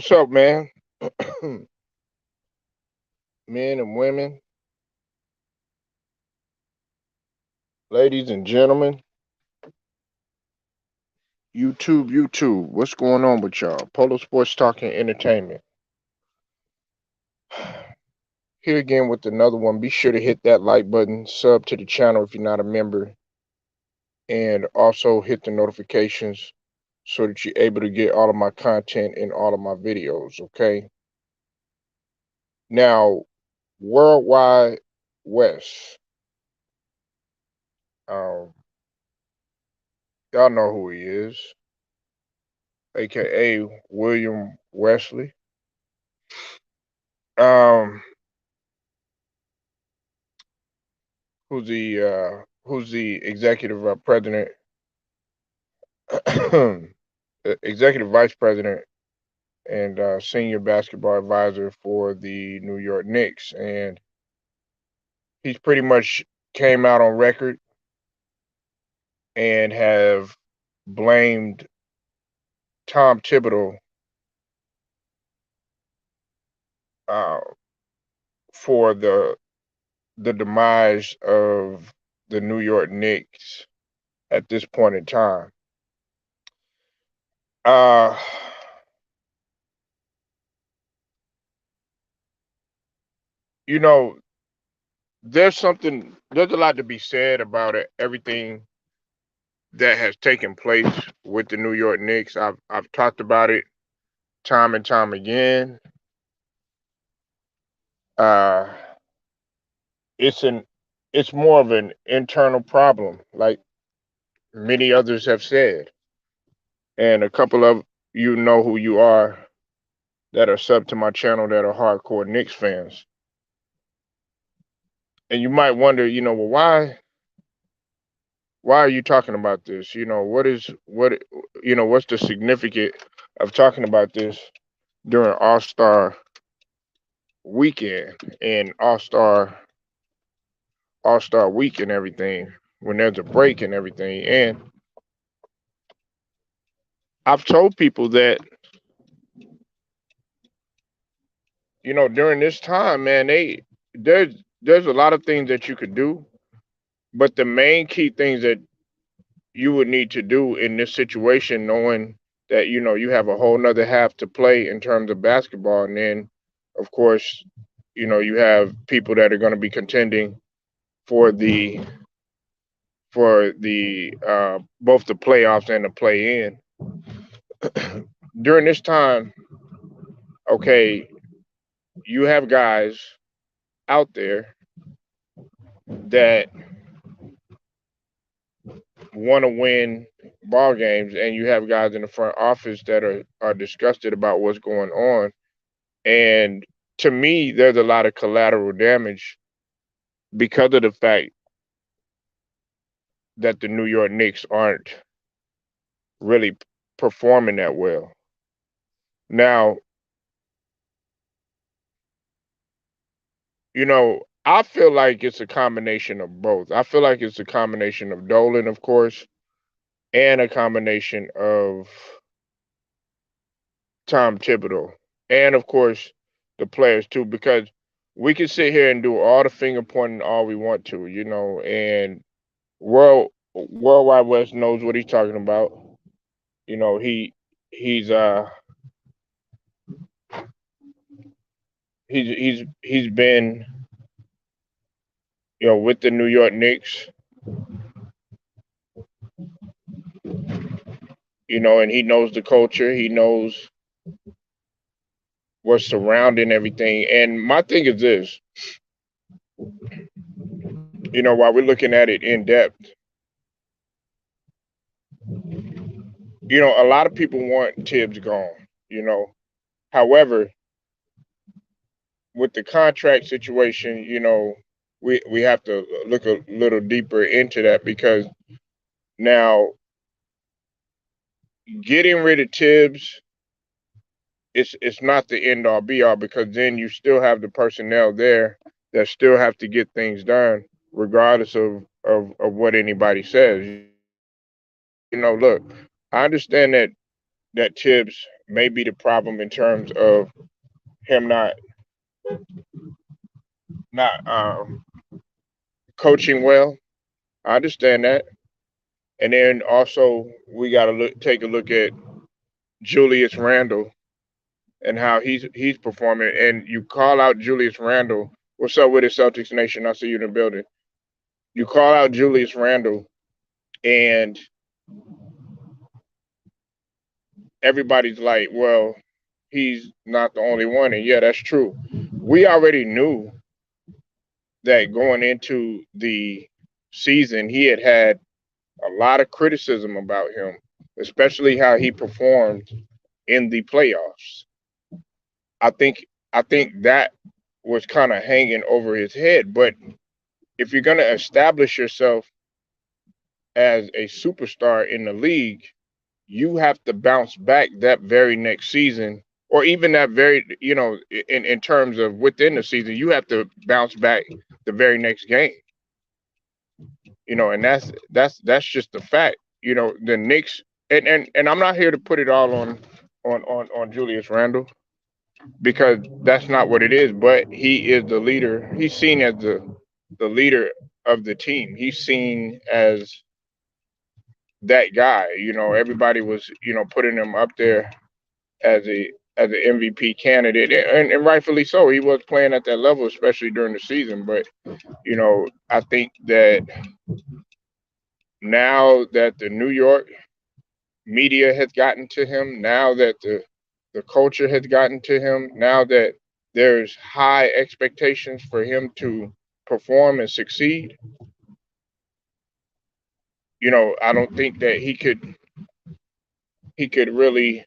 What's up, man? Men and women, ladies and gentlemen, YouTube. What's going on with y'all? Polo Sports Talking Entertainment. Here again with another one. Be sure to hit that like button, sub to the channel if you're not a member, and also hit the notifications so that you're able to get all of my content and all of my videos, okay? Now, Worldwide West. Um, y'all know who he is, aka William Wesley. Um, who's the executive president, executive vice president, and senior basketball advisor for the New York Knicks, and he's pretty much came out on record and have blamed Tom Thibodeau uh, for the demise of the New York Knicks at this point in time. Uh, you know, there's a lot to be said about it, everything that has taken place with the New York Knicks. I've talked about it time and time again. Uh, it's an it's more of an internal problem, like many others have said, and a couple of you know who you are that are sub to my channel that are hardcore Knicks fans, and you might wonder, well, why are you talking about this? What's the significance of talking about this during weekend and All Star week and everything, when there's a break and everything. And I've told people that, during this time, man, there's a lot of things that you could do, but the main key things that you would need to do in this situation, knowing that you have a whole nother half to play in terms of basketball, and then of course, you have people that are going to be contending for the both the playoffs and the play in. During this time, okay, you have guys out there that want to win ball games, and you have guys in the front office that are disgusted about what's going on. And to me, there's a lot of collateral damage because of the fact that the New York Knicks aren't really performing that well. Now, I feel like it's a combination of both. I feel like it's a combination of Dolan, of course, and a combination of Tom Thibodeau, and of course the players too, because we can sit here and do all the finger pointing all we want to, and Worldwide West knows what he's talking about. He's he's been with the New York Knicks, and he knows the culture. He knows what's surrounding everything. And my thing is this, while we're looking at it in depth, a lot of people want Tibbs gone. However, with the contract situation, we have to look a little deeper into that, because now getting rid of Tibbs, it's not the end all be all, because then you still have the personnel there that still have to get things done regardless of what anybody says. Look, I understand that Tibbs may be the problem in terms of him not coaching well. I understand that. And then also we got to take a look at Julius Randle and how he's performing. And you call out Julius Randle. What's up with the Celtics Nation? I see you in the building. You call out Julius Randle, and everybody's like, "Well, he's not the only one." And yeah, that's true. We already knew that going into the season, he had a lot of criticism about him, especially how he performed in the playoffs. I think I think that was kind of hanging over his head. But if you're going to establish yourself as a superstar in the league, you have to bounce back that very next season, or even that very, in terms of within the season, you have to bounce back the very next game. And that's just the fact. The Knicks, and I'm not here to put it all on Julius Randle, because that's not what it is. But he is the leader. He's seen as the leader of the team. He's seen as that guy. Everybody was putting him up there as an MVP candidate, and rightfully so. He was playing at that level, especially during the season. But I think that now that the New York media has gotten to him, now that the culture has gotten to him, now that there's high expectations for him to perform and succeed, I don't think that he could really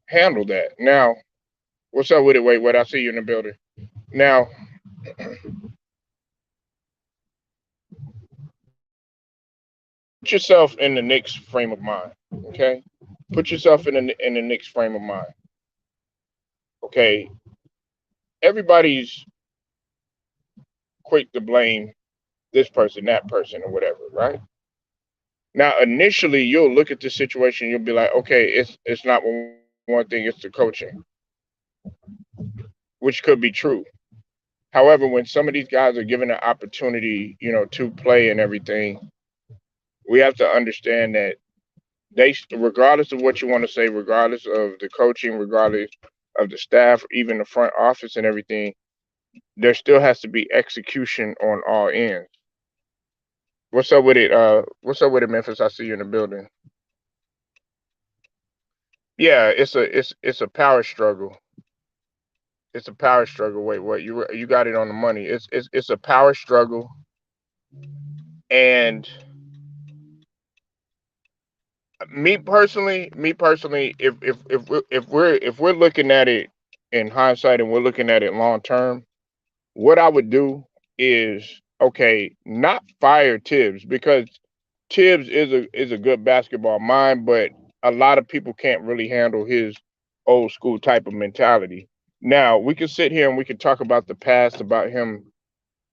handle that. Now, what's up with it? Wait, what? I see you in the building. Now, put yourself in the Knicks frame of mind. Okay, put yourself in the Knicks frame of mind. Okay, everybody's quick to blame this person, that person, or whatever, right? Now, initially, you'll look at the situation, you'll be like, okay, it's not one thing, it's the coaching, which could be true. However, when some of these guys are given an opportunity, to play and everything, we have to understand that regardless of what you want to say, regardless of the coaching, regardless of the staff, even the front office and everything, there still has to be execution on all ends. What's up with it? What's up with it, Memphis? I see you in the building. Yeah, it's a power struggle. It's a power struggle. Wait, what? You got it on the money. It's a power struggle, and me personally, if we're looking at it in hindsight and we're looking at it long term, what I would do is, okay, not fire Tibbs, because Tibbs is a good basketball mind, but a lot of people can't really handle his old school type of mentality. Now we can sit here and we can talk about the past, about him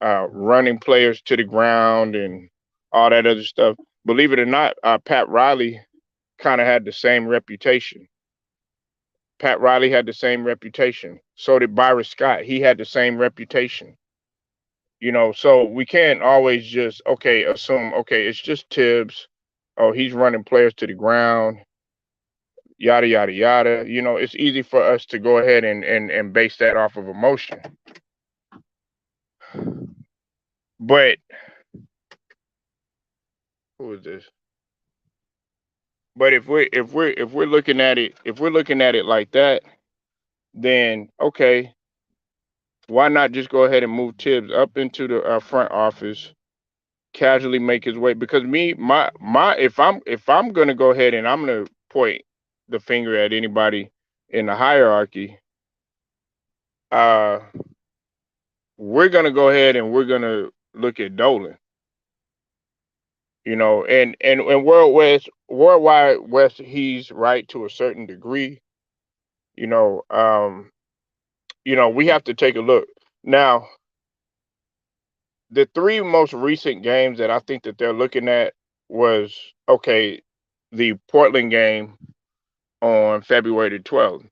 running players to the ground and all that other stuff. Believe it or not, Pat Riley kind of had the same reputation. Pat Riley had the same reputation. So did Byron Scott. He had the same reputation. So we can't always just, okay, assume, okay, it's just Tibbs. Oh, he's running players to the ground, yada yada yada. It's easy for us to go ahead and base that off of emotion. But who is this? But if we're looking at it, like that, then okay, why not just go ahead and move Tibbs up into the front office, casually make his way? Because if I'm gonna go ahead and I'm gonna point the finger at anybody in the hierarchy, uh, we're gonna go ahead and we're gonna look at Dolan. And worldwide West, he's right to a certain degree. You know, um, we have to take a look. Now, the three most recent games that I think that they're looking at was, okay, the Portland game, on February the 12th.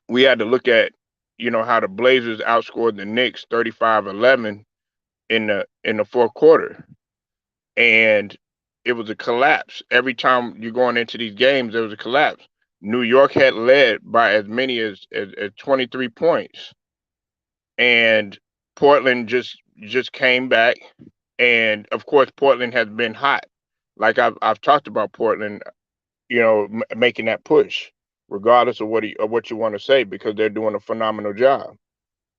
We had to look at, how the Blazers outscored the Knicks 35-11 in the fourth quarter, and it was a collapse. Every time you're going into these games, there was a collapse. New York had led by as many as 23 points, and Portland just came back. And of course, Portland has been hot. Like I've talked about Portland, making that push, regardless of what you want to say, because they're doing a phenomenal job.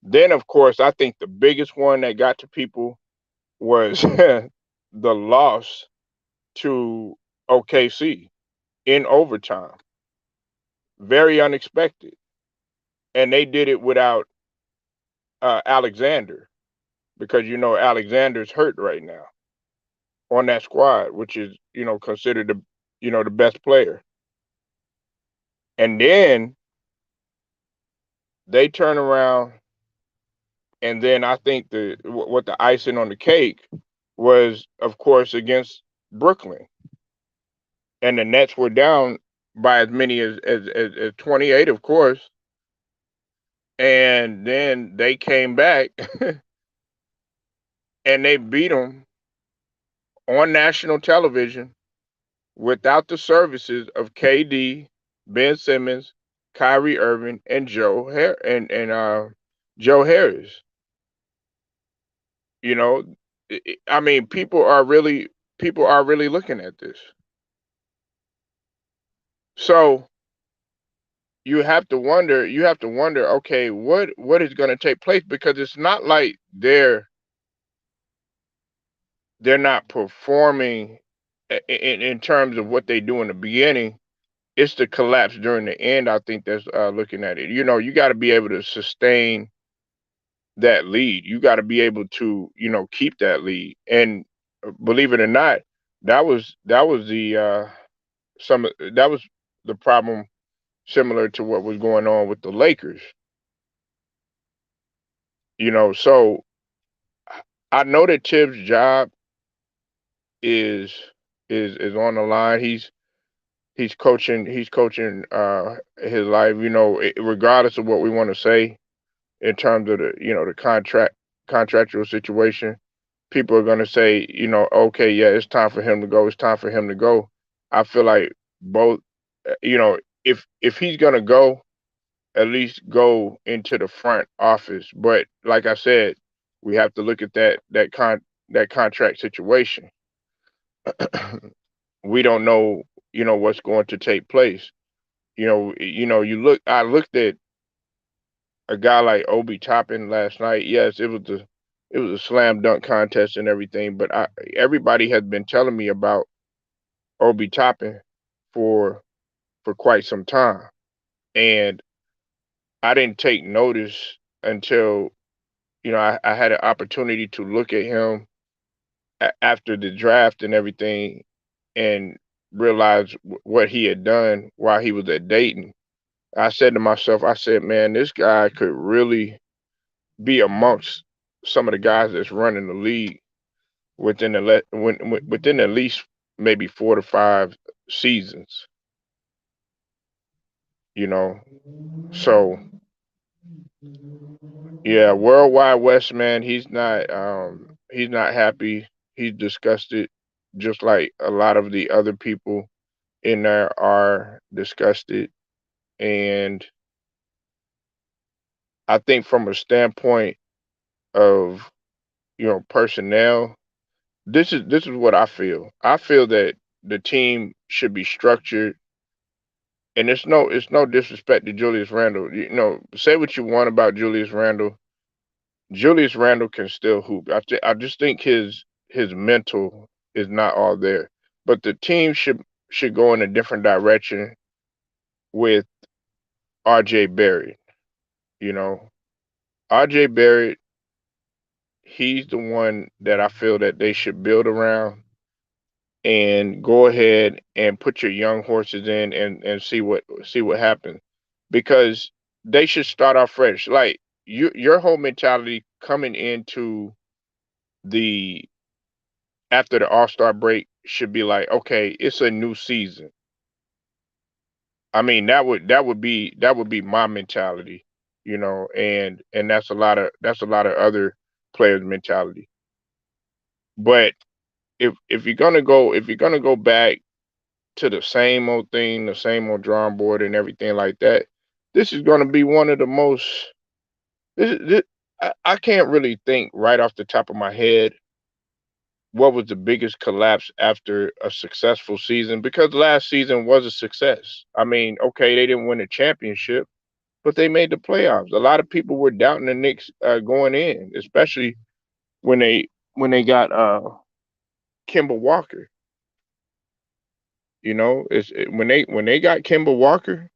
Then, of course, I think the biggest one that got to people was the loss to OKC in overtime. Very unexpected, and they did it without Alexander, because Alexander's hurt right now on that squad, which is considered the best player. And then they turn around, and then I think what the icing on the cake was, of course, against Brooklyn, and the Nets were down by as many as 28, of course, and then they came back and they beat them on national television without the services of KD, Ben Simmons, Kyrie Irving, and Joe Harris. You know, I mean, people are really looking at this. So you have to wonder, okay, what is going to take place, because it's not like they're not performing in terms of what they do in the beginning. It's the collapse during the end, I think, that's looking at it. You got to be able to sustain that lead. You got to be able to, keep that lead. And believe it or not, that was the problem, similar to what was going on with the Lakers. So I know that Tibbs' job is is on the line. He's coaching his life. Regardless of what we want to say in terms of the contractual situation, people are going to say, okay, yeah, it's time for him to go. It's time for him to go. I feel like both, if he's going to go, at least go into the front office. But like I said, we have to look at that contract situation. We don't know, what's going to take place. I looked at a guy like Obi Toppin last night. Yes, it was a slam dunk contest and everything, but everybody has been telling me about Obi Toppin for quite some time, and I didn't take notice until I had an opportunity to look at him after the draft and everything, and realize what he had done while he was at Dayton. I said to myself, I said, man, this guy could really be amongst some of the guys that's running the league within at least maybe 4 to 5 seasons. You know, so yeah, Worldwide West, man, he's not happy. He's disgusted, just like a lot of the other people in there are disgusted. And I think from a standpoint of personnel, this is what I feel. I feel that the team should be structured, and it's no disrespect to Julius Randle. Say what you want about Julius Randle. Julius Randle can still hoop. I just think his mental is not all there. But the team should go in a different direction with RJ Barrett. You know, RJ Barrett, he's the one that I feel that they should build around, and go ahead and put your young horses in, and see what happens, because they should start off fresh. Like, your whole mentality coming into the after the All-Star break should be like, okay, it's a new season. I mean, that would be my mentality, and that's a lot of other players' mentality. But if you're gonna go back to the same old thing, the same old drawing board and everything like that, this is gonna be one of the most. This I can't really think right off the top of my head what was the biggest collapse after a successful season, because last season was a success. I mean, okay, they didn't win a championship, but they made the playoffs. A lot of people were doubting the Knicks going in, especially when they got Kemba Walker. When they got Kemba Walker,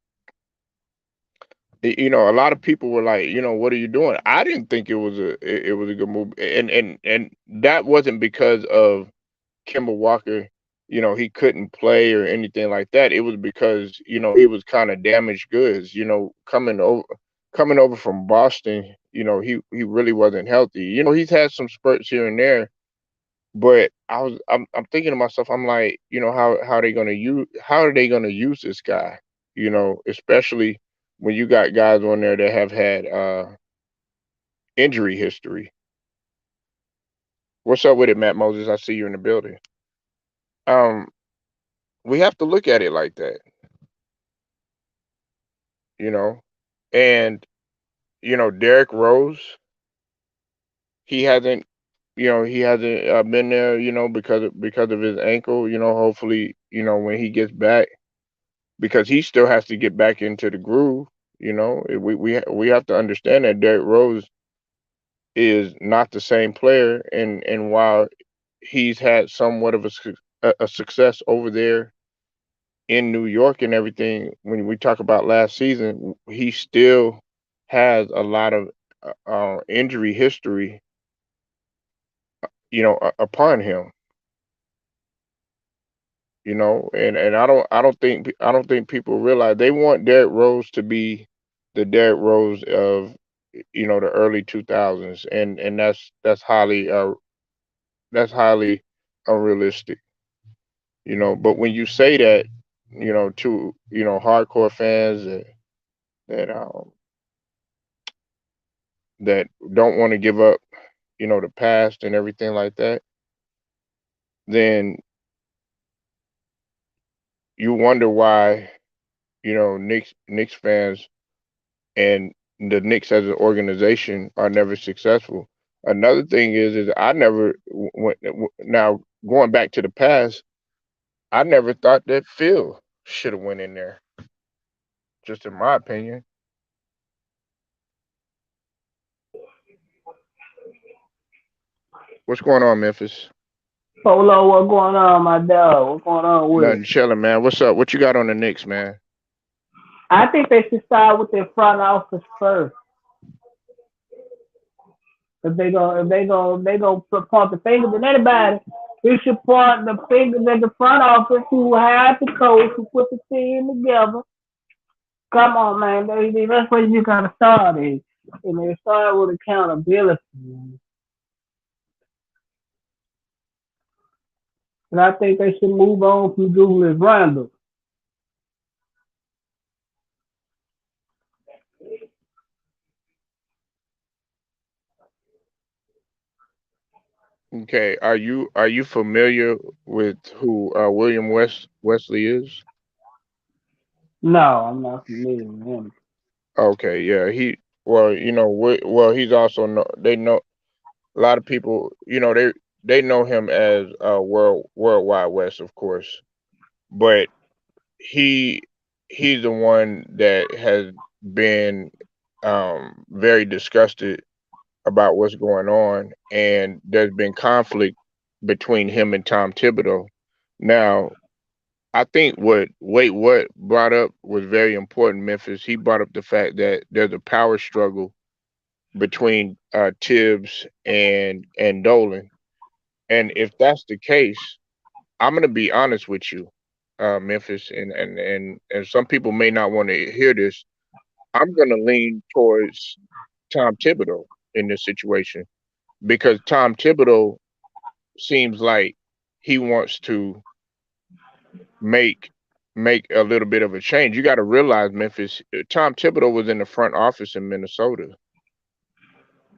a lot of people were like, what are you doing? I didn't think it was a good move, and that wasn't because of Kemba Walker. He couldn't play or anything like that. It was because he was kind of damaged goods. Coming over from Boston. He really wasn't healthy. He's had some spurts here and there, but I'm thinking to myself, I'm like, how are they gonna use this guy? Especially when you got guys on there that have had injury history. What's up with it, Matt Moses? I see you in the building. Um, we have to look at it like that, you know. And Derrick Rose, he hasn't been there, because of his ankle. Hopefully, when he gets back, because he still has to get back into the groove. We have to understand that Derrick Rose is not the same player, and while he's had somewhat of a success over there in New York and everything, when we talk about last season, he still has a lot of injury history, upon him. And I don't think people realize they want Derrick Rose to be the Derrick Rose of the early 2000s, and that's highly unrealistic. But when you say that, to hardcore fans that that don't want to give up, the past and everything like that, then you wonder why, Knicks fans and the Knicks as an organization are never successful. Another thing is I never went. Now, going back to the past, I never thought that Phil should have went in there. Just in my opinion. What's going on, Memphis? Polo, what's going on, my dog? What's going on with Nothing, you? chilling, man. What's up? What you got on the Knicks, man? I think they should start with their front office first. If they go point the fingers at anybody, they should point the fingers at the front office who hired the coach who put the team together. Come on, man. That's where you gotta start it. And they start with accountability. And I think they should move on from Julius Randle. Okay, are you familiar with who William Wesley is? No, I'm not familiar with him. Okay, yeah, he's also they know a lot of people, they know him as Worldwide West, of course, but he he's the one that has been very disgusted about what's going on, and there's been conflict between him and Tom Thibodeau. Now, I think what brought up was very important, Memphis. He brought up the fact that there's a power struggle between Tibbs and Dolan. And if that's the case, I'm gonna be honest with you, Memphis, and some people may not want to hear this. I'm gonna lean towards Tom Thibodeau in this situation, because Tom Thibodeau seems like he wants to make make a little bit of a change. You got to realize Memphis. Tom Thibodeau was in the front office in Minnesota,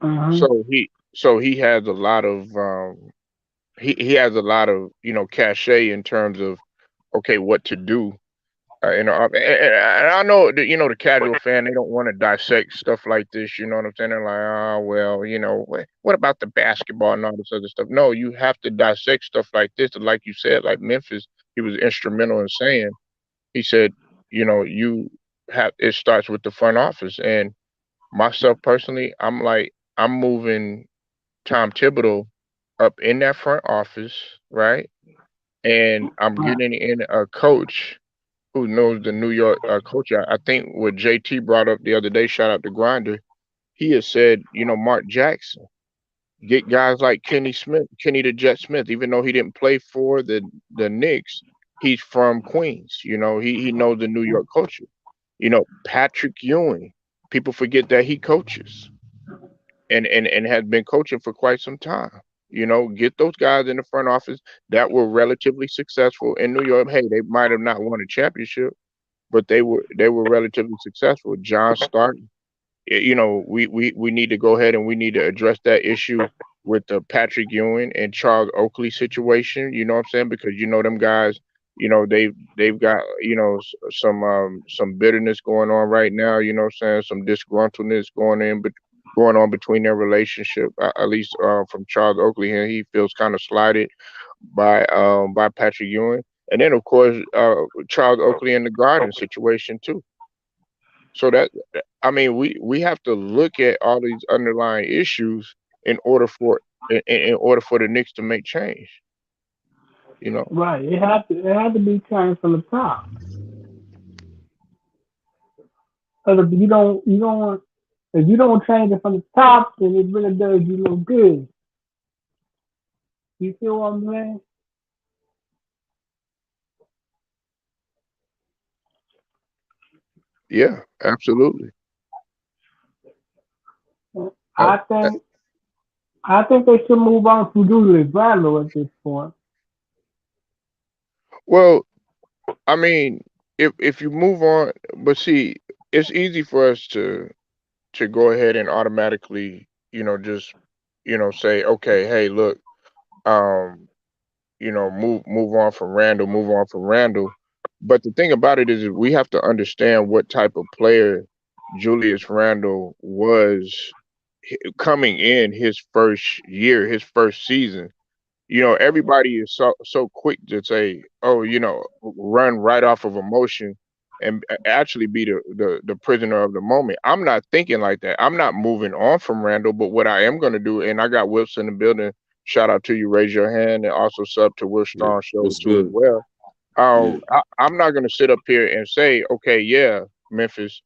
Mm-hmm. so he has a lot of he has a lot of cachet in terms of okay what to do. And I know that the casual fan they don't want to dissect stuff like this. You know what I'm saying? They're like, oh well, what about the basketball and all this other stuff? No, you have to dissect stuff like this. Like you said, like Memphis, he was instrumental in saying. He said, you have it starts with the front office. And myself personally, I'm like, I'm moving Tom Thibodeau up in that front office, right? And I'm Right. getting in a coach who knows the New York culture. I think what JT brought up the other day, shout out to Grinder, he has said, Mark Jackson, get guys like Kenny Smith, Kenny the Jet Smith, even though he didn't play for the Knicks, he's from Queens. He knows the New York culture. Patrick Ewing, people forget that he coaches and has been coaching for quite some time. Get those guys in the front office that were relatively successful in New York. Hey, they might have not won a championship, but they were relatively successful. John Stark, we need to go ahead and we need to address that issue with the Patrick Ewing and Charles Oakley situation. You know what I'm saying? Because them guys, they've got some bitterness going on right now. You know what I'm saying? Some disgruntledness going on between their relationship. At least from Charles Oakley here, he feels kind of slighted by Patrick Ewing, and then of course Charles Oakley in the Garden situation too. So I mean, we have to look at all these underlying issues in order in order for the Knicks to make change. You know. Right. It had to be changed from the top. Because if you don't change it from the top, then it really does you no good. You feel what I'm saying? Yeah, absolutely. Uh, I think I think they should move on from Julius Randle at this point. well, I mean, if you move on, but see, it's easy for us to go ahead and automatically, just say, okay, hey, look, um, move on from Randall, move on from Randall. But the thing about it is we have to understand what type of player Julius Randle was coming in his first year, his first season. Everybody is so quick to say, "Oh, run right off of emotion," and actually be the prisoner of the moment. I'm not thinking like that. I'm not moving on from Randall, but what I am going to do, and I got Wilson in the building. Shout out to you, raise your hand, and also sub to Will Yeah. Strong show What's too as good? well. Yeah. I'm not going to sit up here and say, okay, yeah, Memphis,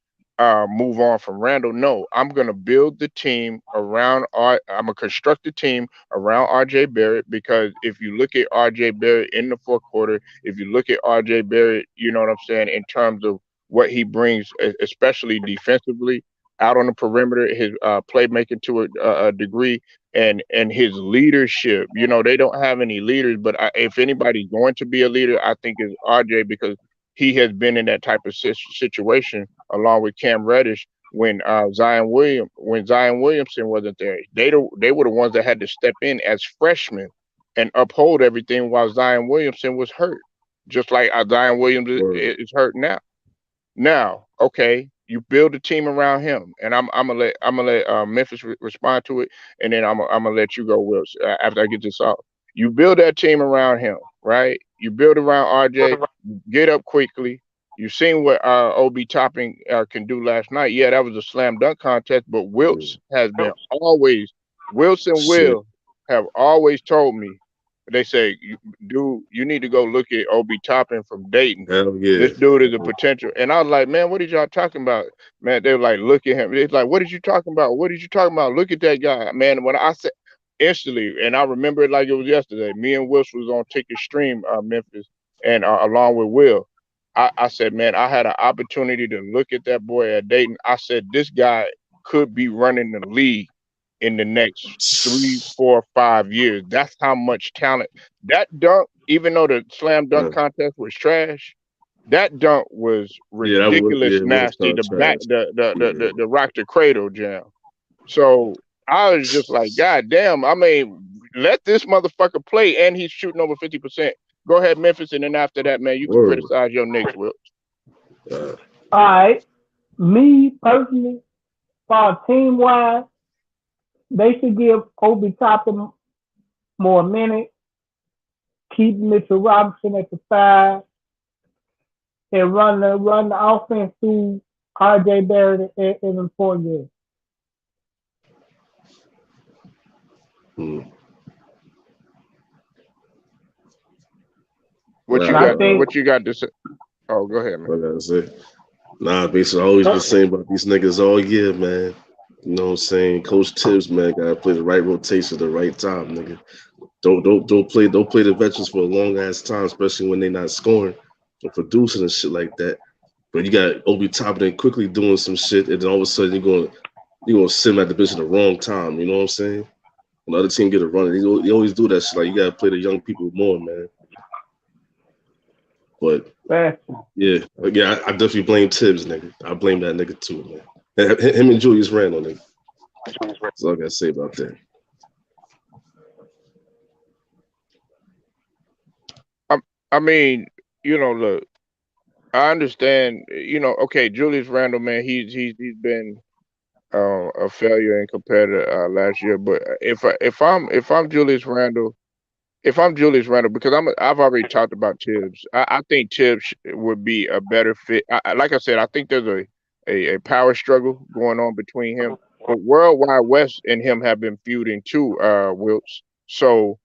move on from Randall. No, I'm going to build the team around I'm going to construct the team around RJ Barrett because if you look at RJ Barrett in the fourth quarter, if you look at RJ Barrett, you know what I'm saying, in terms of what he brings, especially defensively out on the perimeter, his playmaking to a degree, and his leadership. They don't have any leaders, but if anybody's going to be a leader, I think it's RJ because he has been in that type of situation along with Cam Reddish when Zion Williamson wasn't there. They were the ones that had to step in as freshmen and uphold everything while Zion Williamson was hurt, just like Zion Williams Word. is hurt now. Now, okay, you build a team around him, and I'm gonna let Memphis respond to it, and then I'm gonna let you go, Wills, after I get this off. You build that team around him, right? You build around RJ, get up quickly. You've seen what Obi Topping can do last night. Yeah, that was a slam dunk contest, but Yeah. Wilts has been always Wilson Shit. will have always told me. They say, dude, you need to go look at Obi Toppin from Dayton. Hell This yeah. dude is a potential. And I was like, man, what are y'all talking about? Man, they were like, look at him. It's like, what are you talking about? What are you talking about? Look at that guy. Man, when I said instantly, and I remember it like it was yesterday, me and Wilson was on Ticket Stream, Memphis, and along with Will. I said, man, I had an opportunity to look at that boy at Dayton. I said, this guy could be running the league in the next 3, 4, 5 years. That's how much talent. That dunk, even though the slam dunk Yeah. contest was trash, That dunk was Yeah, that was ridiculous, it was nasty. kind of The back, trash. the rock the cradle jam. So I was just like, God damn. I mean, let this motherfucker play, and he's shooting over 50%. Go ahead, Memphis, and then after that, man, you can Word. criticize your Knicks, Will. Uh, All right, me personally, for team wise, they should give Obi Toppin more minutes, keep Mitchell Robinson at the five, and run the offense through R.J. Barrett and the Fournier. hmm. What you And I Nah, got? think What you got to say? Oh, go ahead, man. what I gotta say. Nah, basically, I always been saying about these niggas all year, man. You know what I'm saying? Coach Tibbs, man, gotta play the right rotation at the right time, nigga. Don't play the veterans for a long ass time, especially when they not scoring or producing and shit like that. But you got Obi Toppin quickly doing some shit, and then all of a sudden you're gonna sit him at the bench at the wrong time. You know what I'm saying? When the other team get a run, they always do that shit. Like you gotta play the young people more, man. But that yeah, I definitely blame Tibbs, nigga. I blame that nigga too, man. Him and Julius Randle, nigga. That's all I gotta say about that. I, I mean, look, I understand. Okay, Julius Randle, man, he's been a failure in compared to last year. But if I'm Julius Randle, because I've already talked about Tibbs. I think Tibbs would be a better fit. Like I said, I think there's a power struggle going on between him. But Worldwide West and him have been feuding too, Wilts. So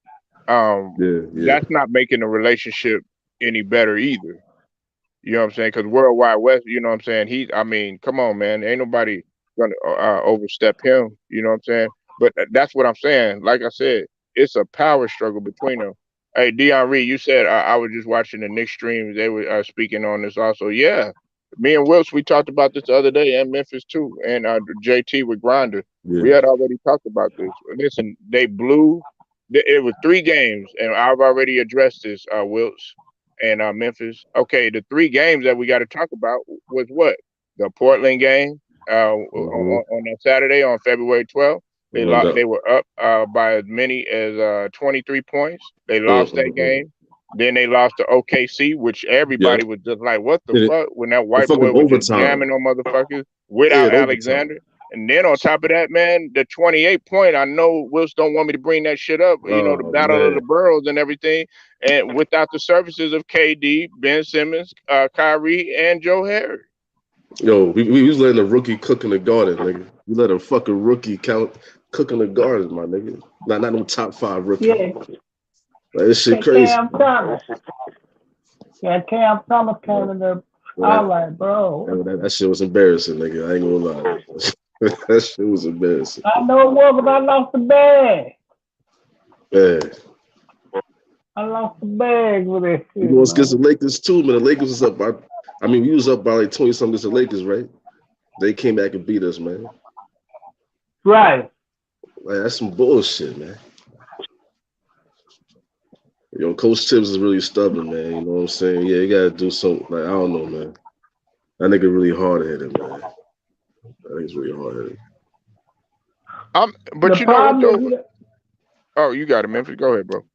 Yeah, yeah. that's not making the relationship any better either. You know what I'm saying? Because Worldwide West, you know what I'm saying? I mean, come on, man. Ain't nobody gonna overstep him. You know what I'm saying? But that's what I'm saying. Like I said, it's a power struggle between them. Hey, Dion Reed, you said I was just watching the Knicks streams. They were speaking on this also. Yeah, me and Wilkes, we talked about this the other day, and Memphis too, and JT with Grinder. We Yeah. had already talked about this. Listen, they blew. It was 3 games, and I've already addressed this, Wilkes and Memphis. Okay, the 3 games that we got to talk about was what? The Portland game Mm-hmm. on that Saturday on February 12th. No. They were up by as many as 23 points. They lost that Mm-mm-mm. game. Then they lost to OKC, which Yeah. everybody was just like, "What the Did it fuck?" When that in white boy fucking was just overtime. jamming on motherfuckers Yeah, without in overtime. Alexander. And then on top of that, man, the 28 point. I know Wills don't want me to bring that shit up. The Oh battle of the man. boroughs and everything, and without the services of KD, Ben Simmons, Kyrie, and Joe Harris. Yo, we was letting a rookie cook in the garden, nigga. We let a fucking rookie count cook in the garden, my nigga. Not no top five rookie. yeah, Like this shit crazy, Cam man. Thomas. Yeah, Cam Thomas But, came in there. but I that, was like, bro, that shit was embarrassing, nigga. I ain't gonna lie. That shit was embarrassing. I know it was, but I lost the bag. Man, I lost the bag with that we shit, going against the man. Lakers too, man. The Lakers was up by, I mean, we was up by like 20 something against the Lakers, right? They came back and beat us, man. Right. Like that's some bullshit, man. Yo, Coach Tibbs is really stubborn, man. You know what I'm saying? Yeah, you gotta do something. Like I don't know, man. That nigga really hard headed, man. That nigga's really hard headed. The But you know what problem is, though? Oh, you got it, Memphis. Go ahead, bro.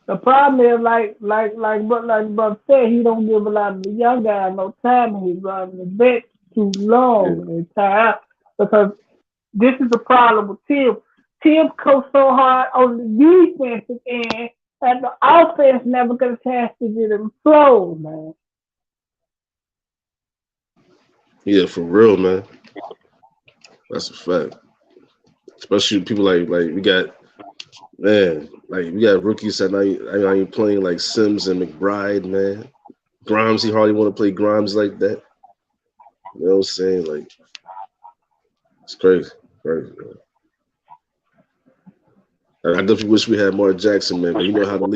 the problem is but said, he don't give a lot of the young guys no time, and he's running the bench too Yeah. long and tired out because this is the problem with Tim. Tim coached so hard on the defensive end that the offense never got a chance to get him flow, man. Yeah, for real, man. That's a fact. Especially people like we got man, like we got rookies that I ain't playing like Sims and McBride, man. Grimes, he hardly want to play Grimes like that. You know what I'm saying? Like it's crazy, crazy. Man. I definitely wish we had Mark Jackson, man. But you know how the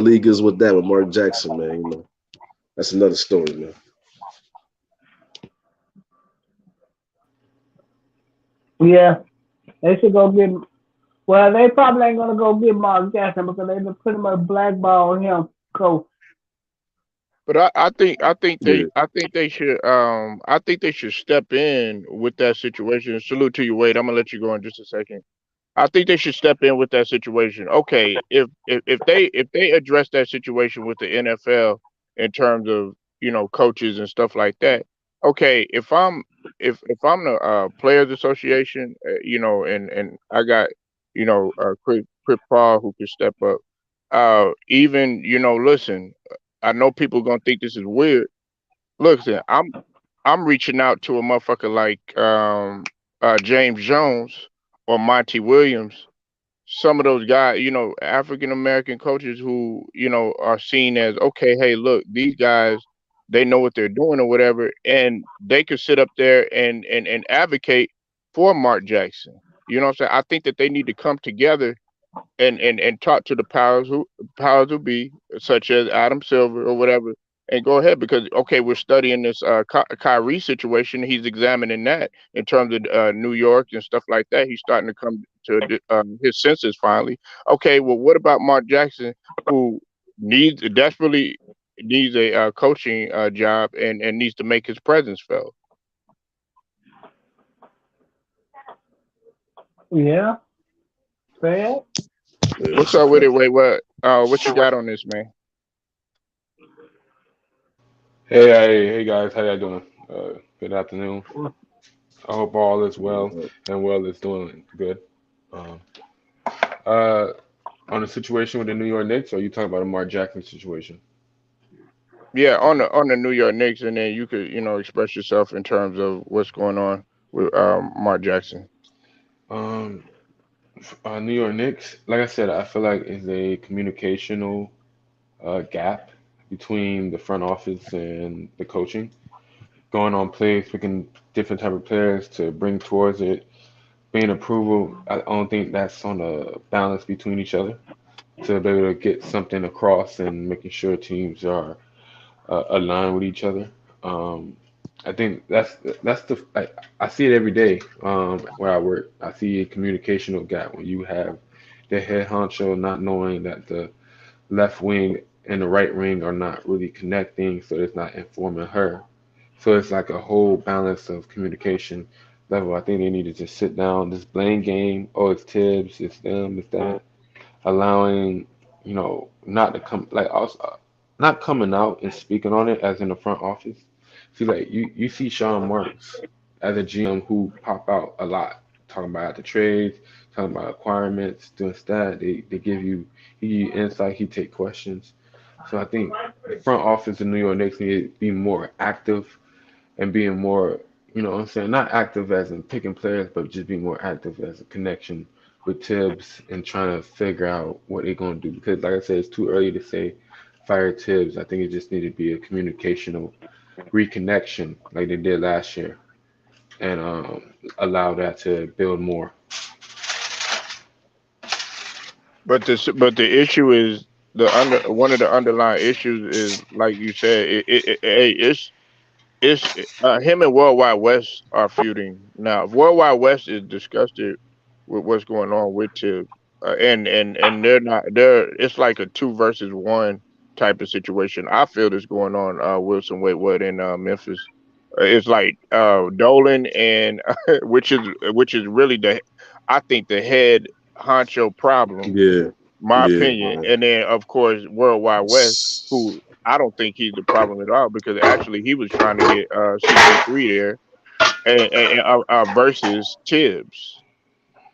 league is with that with Mark Jackson, man. You know that's another story, man. Yeah, they should go get. Well, they probably ain't gonna go get Mark Jackson because they been pretty much blackball him, coach. But Yeah, I think they should step in with that situation. Salute to you, Wade. I'm gonna let you go in just a second. I think they should step in with that situation. Okay, if they address that situation with the NFL in terms of coaches and stuff like that. Okay, if I'm the players association, and I got Chris Paul who can step up. Even listen, I know people gonna think this is weird. Listen, I'm reaching out to a motherfucker like James Jones or Monty Williams, some of those guys, African American coaches who, are seen as okay, hey, look, these guys, they know what they're doing or whatever, and they could sit up there and advocate for Mark Jackson. You know what I'm saying? I think that they need to come together and talk to the powers who be, such as Adam Silver or whatever, and go ahead because okay, we're studying this Kyrie situation. He's examining that in terms of New York and stuff like that. He's starting to come to his senses finally. Okay, well, what about Mark Jackson, who desperately needs a coaching job and needs to make his presence felt? Yeah, fair. yeah, What's that's a up with it? fact. Wait, what you got on this, man? Hey guys, how y'all doing? Good afternoon. I hope all is well and well is doing good. Um, uh, on the situation with the New York Knicks, or are you talking about a Mark Jackson situation? Yeah, on the New York Knicks, and then you could express yourself in terms of what's going on with Mark Jackson. Um, New York Knicks, like I said, I feel like is a communicational gap between the front office and the coaching. Going on plays, picking different type of players to bring towards it, being approval. I don't think that's on a balance between each other to be able to get something across and making sure teams are align with each other. Um, I think that's I see it every day where I work. I see a communicational gap when you have the head honcho not knowing that the left wing and the right wing are not really connecting, so it's not informing her. So it's like a whole balance of communication level. I think they need to just sit down, this blame game. Oh, it's Tibbs, it's them, it's that allowing, not to come like also not coming out and speaking on it as in the front office. See, like you see Sean Marks as a GM who pop out a lot, talking about the trades, talking about acquirements, doing stat. They give you he give you insight, he take questions. So I think the front office in New York Knicks need to be more active and being more, what I'm saying, not active as in picking players, but just be more active as a connection with Tibbs and trying to figure out what they're going to do. Because, like I said, it's too early to say fire Tibbs. I think it just need to be a communicational reconnection like they did last year and allow that to build more. But the issue is the under one of the underlying issues is like you said, hey, it's him and Worldwide West are feuding now. Worldwide West is disgusted with what's going on with Tibbs, and they're not they're it's like a two versus one type of situation. I feel that's going on. Wilson Waitwood in Memphis. It's like Dolan and which is really I think the head honcho problem, Yeah, my yeah, opinion. man. And then of course Worldwide West, who I don't think he's the problem at all because actually he was trying to get CP3 there versus Tibbs,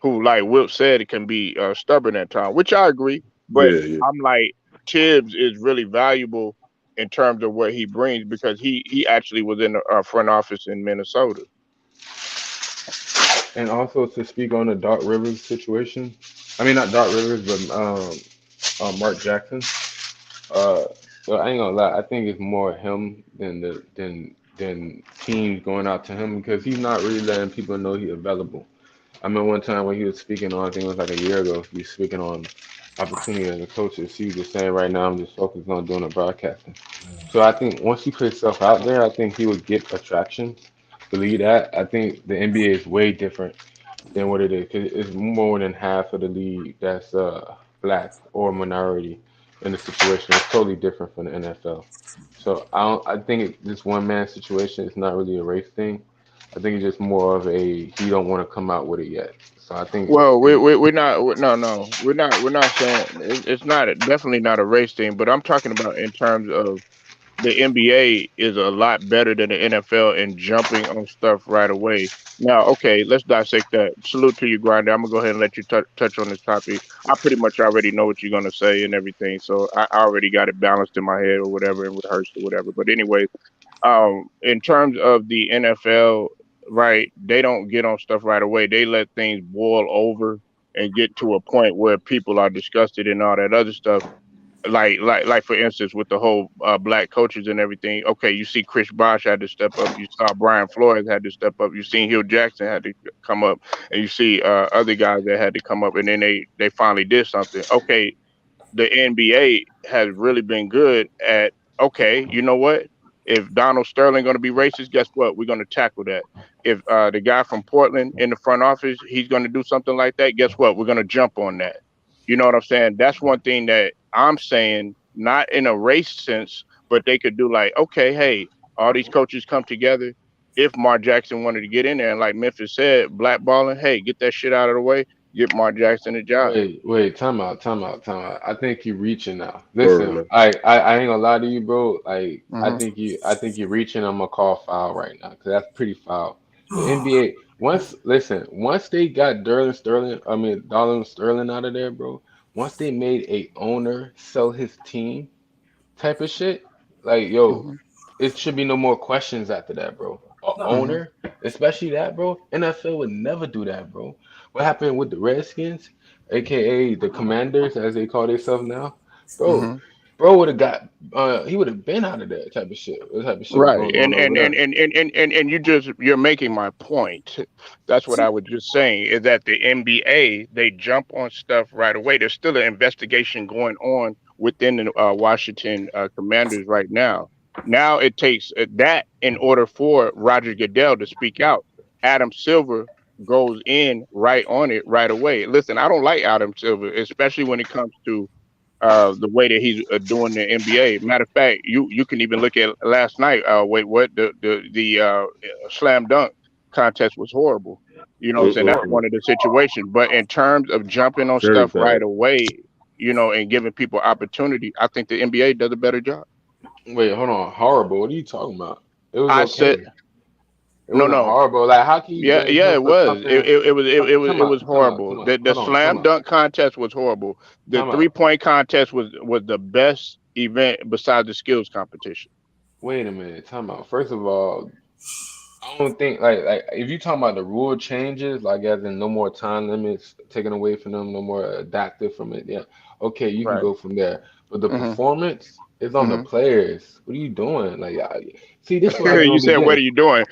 who like Wilt said it can be stubborn at times, which I agree. But Yeah, yeah, I'm like Tibbs is really valuable in terms of what he brings because he actually was in the front office in Minnesota. And also to speak on the Dark Rivers situation, I mean, not Dark Rivers, but Mark Jackson. Uh, so I ain't gonna lie. I think it's more him than teams going out to him because he's not really letting people know he's available. I remember one time when he was speaking on, I think it was like a year ago. He was speaking on opportunity as a coach. He was just saying, right now I'm just focused on doing the broadcasting. So I think once he puts himself out there, I think he would get attraction. Believe that. I think the NBA is way different than what it is. 'Cause it's more than half of the league that's black or minority. in the situation. It's totally different from the NFL. So I don't. I think this one man situation is not really a race thing. I think it's just more of a he don't want to come out with it yet. So I think Well, we're not no, we're not saying it's not definitely not a race thing, but I'm talking about in terms of the NBA is a lot better than the NFL in jumping on stuff right away. Now, okay, let's dissect that. Salute to you, Grinder. I'm gonna go ahead and let you touch on this topic. I pretty much already know what you're gonna say and everything, so I already got it balanced in my head or whatever and rehearsed or whatever. But anyway, in terms of the NFL, right, they don't get on stuff right away. They let things boil over and get to a point where people are disgusted and all that other stuff. Like for instance, with the whole black coaches and everything. Okay, you see Chris Bosh had to step up. You saw Brian Flores had to step up. You seen Hill Jackson had to come up, and you see other guys that had to come up, and then they finally did something. Okay, the NBA has really been good at, okay, you know what? If Donald Sterling going to be racist, guess what? We're going to tackle that. If the guy from Portland in the front office, he's going to do something like that, guess what? We're going to jump on that. You know what I'm saying? That's one thing that I'm saying, not in a race sense, but they could do like, okay, hey, all these coaches come together. If Mark Jackson wanted to get in there and like Memphis said, blackballing, hey, get that shit out of the way, get Mark Jackson a job. wait, time out, time out, time out. I think you're reaching now. Word, Listen, man. I ain't gonna lie to you, bro. Like Hmm. I think you're reaching. I'm gonna call foul right now because that's pretty foul. The NBA once they got Darlin Sterling out of there, bro. Once they made a owner sell his team type of shit, like yo, Hmm. it should be no more questions after that, bro. A Hmm. owner, especially that, bro. NFL would never do that, bro. What happened with the Redskins, aka the Commanders, as they call themselves now, bro? Hmm. Bro would have got, he would have been out of there type of shit. What type of shit was Right. going And on over and, and, there? and, and, and and and you're making my point. That's what I was just saying, is that the NBA, they jump on stuff right away. There's still an investigation going on within the Washington Commanders right now. Now it takes that in order for Roger Goodell to speak out. Adam Silver goes in right on it right away. Listen, I don't like Adam Silver, especially when it comes to the way that he's doing the NBA. Matter of fact, you can even look at last night. Wait, what the slam dunk contest was horrible. You know what I'm saying? That's Mm-mm-mm. one of the situations. But in terms of jumping on Very stuff right bad. away, and giving people opportunity, I think the NBA does a better job. Wait, hold on. Horrible. What are you talking about? It was I said okay. It no, wasn't no. horrible. Like, how can you Yeah, blame yeah, him it for was. It, something? it, it was it, it was Time it was out, time out, horrible. time out. The Hold on, time slam out, dunk contest was horrible. The time three out. point contest was the best event besides the skills competition. Wait a minute, time out. First of all, I don't think like if you talking about the rule changes, like as in no more time limits taken away from them, no more adaptive from it. Yeah, okay, you can Right. go from there. But the Hmm. performance is on the Hmm. players. What are you doing? Like, see, this is what I You don't be said, "What getting. are you doing?"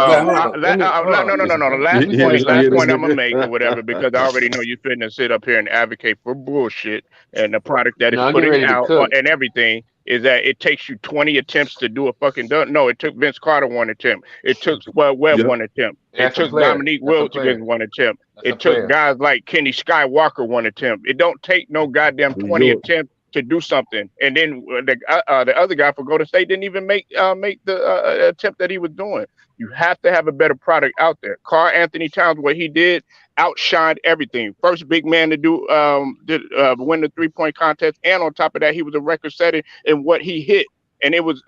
Like, hold on, let me hold No, on. no, no, no, no. The You, Let last me you, say hear point, this, you last hear something. this point I'm gonna make or whatever, nigga? because I already know you finna sit up here and advocate for bullshit and the product that No, it's I'm getting putting ready to out cook. and everything. Is that it takes you 20 attempts to do a fucking dunk? No, it took Vince Carter one attempt. It took Spud Webb Yep. one attempt. It That's a took player. Dominique That's a Wilkins player. one attempt. That's a It took player. guys like Kenny Skywalker one attempt. It don't take no goddamn New 20 York. attempts to do something. And then the other guy for Golden State didn't even make the attempt that he was doing. You have to have a better product out there. Carl Anthony Towns, what he did, outshined everything. First big man to do win the 3 point contest, and on top of that, he was a record setting in what he hit. And it was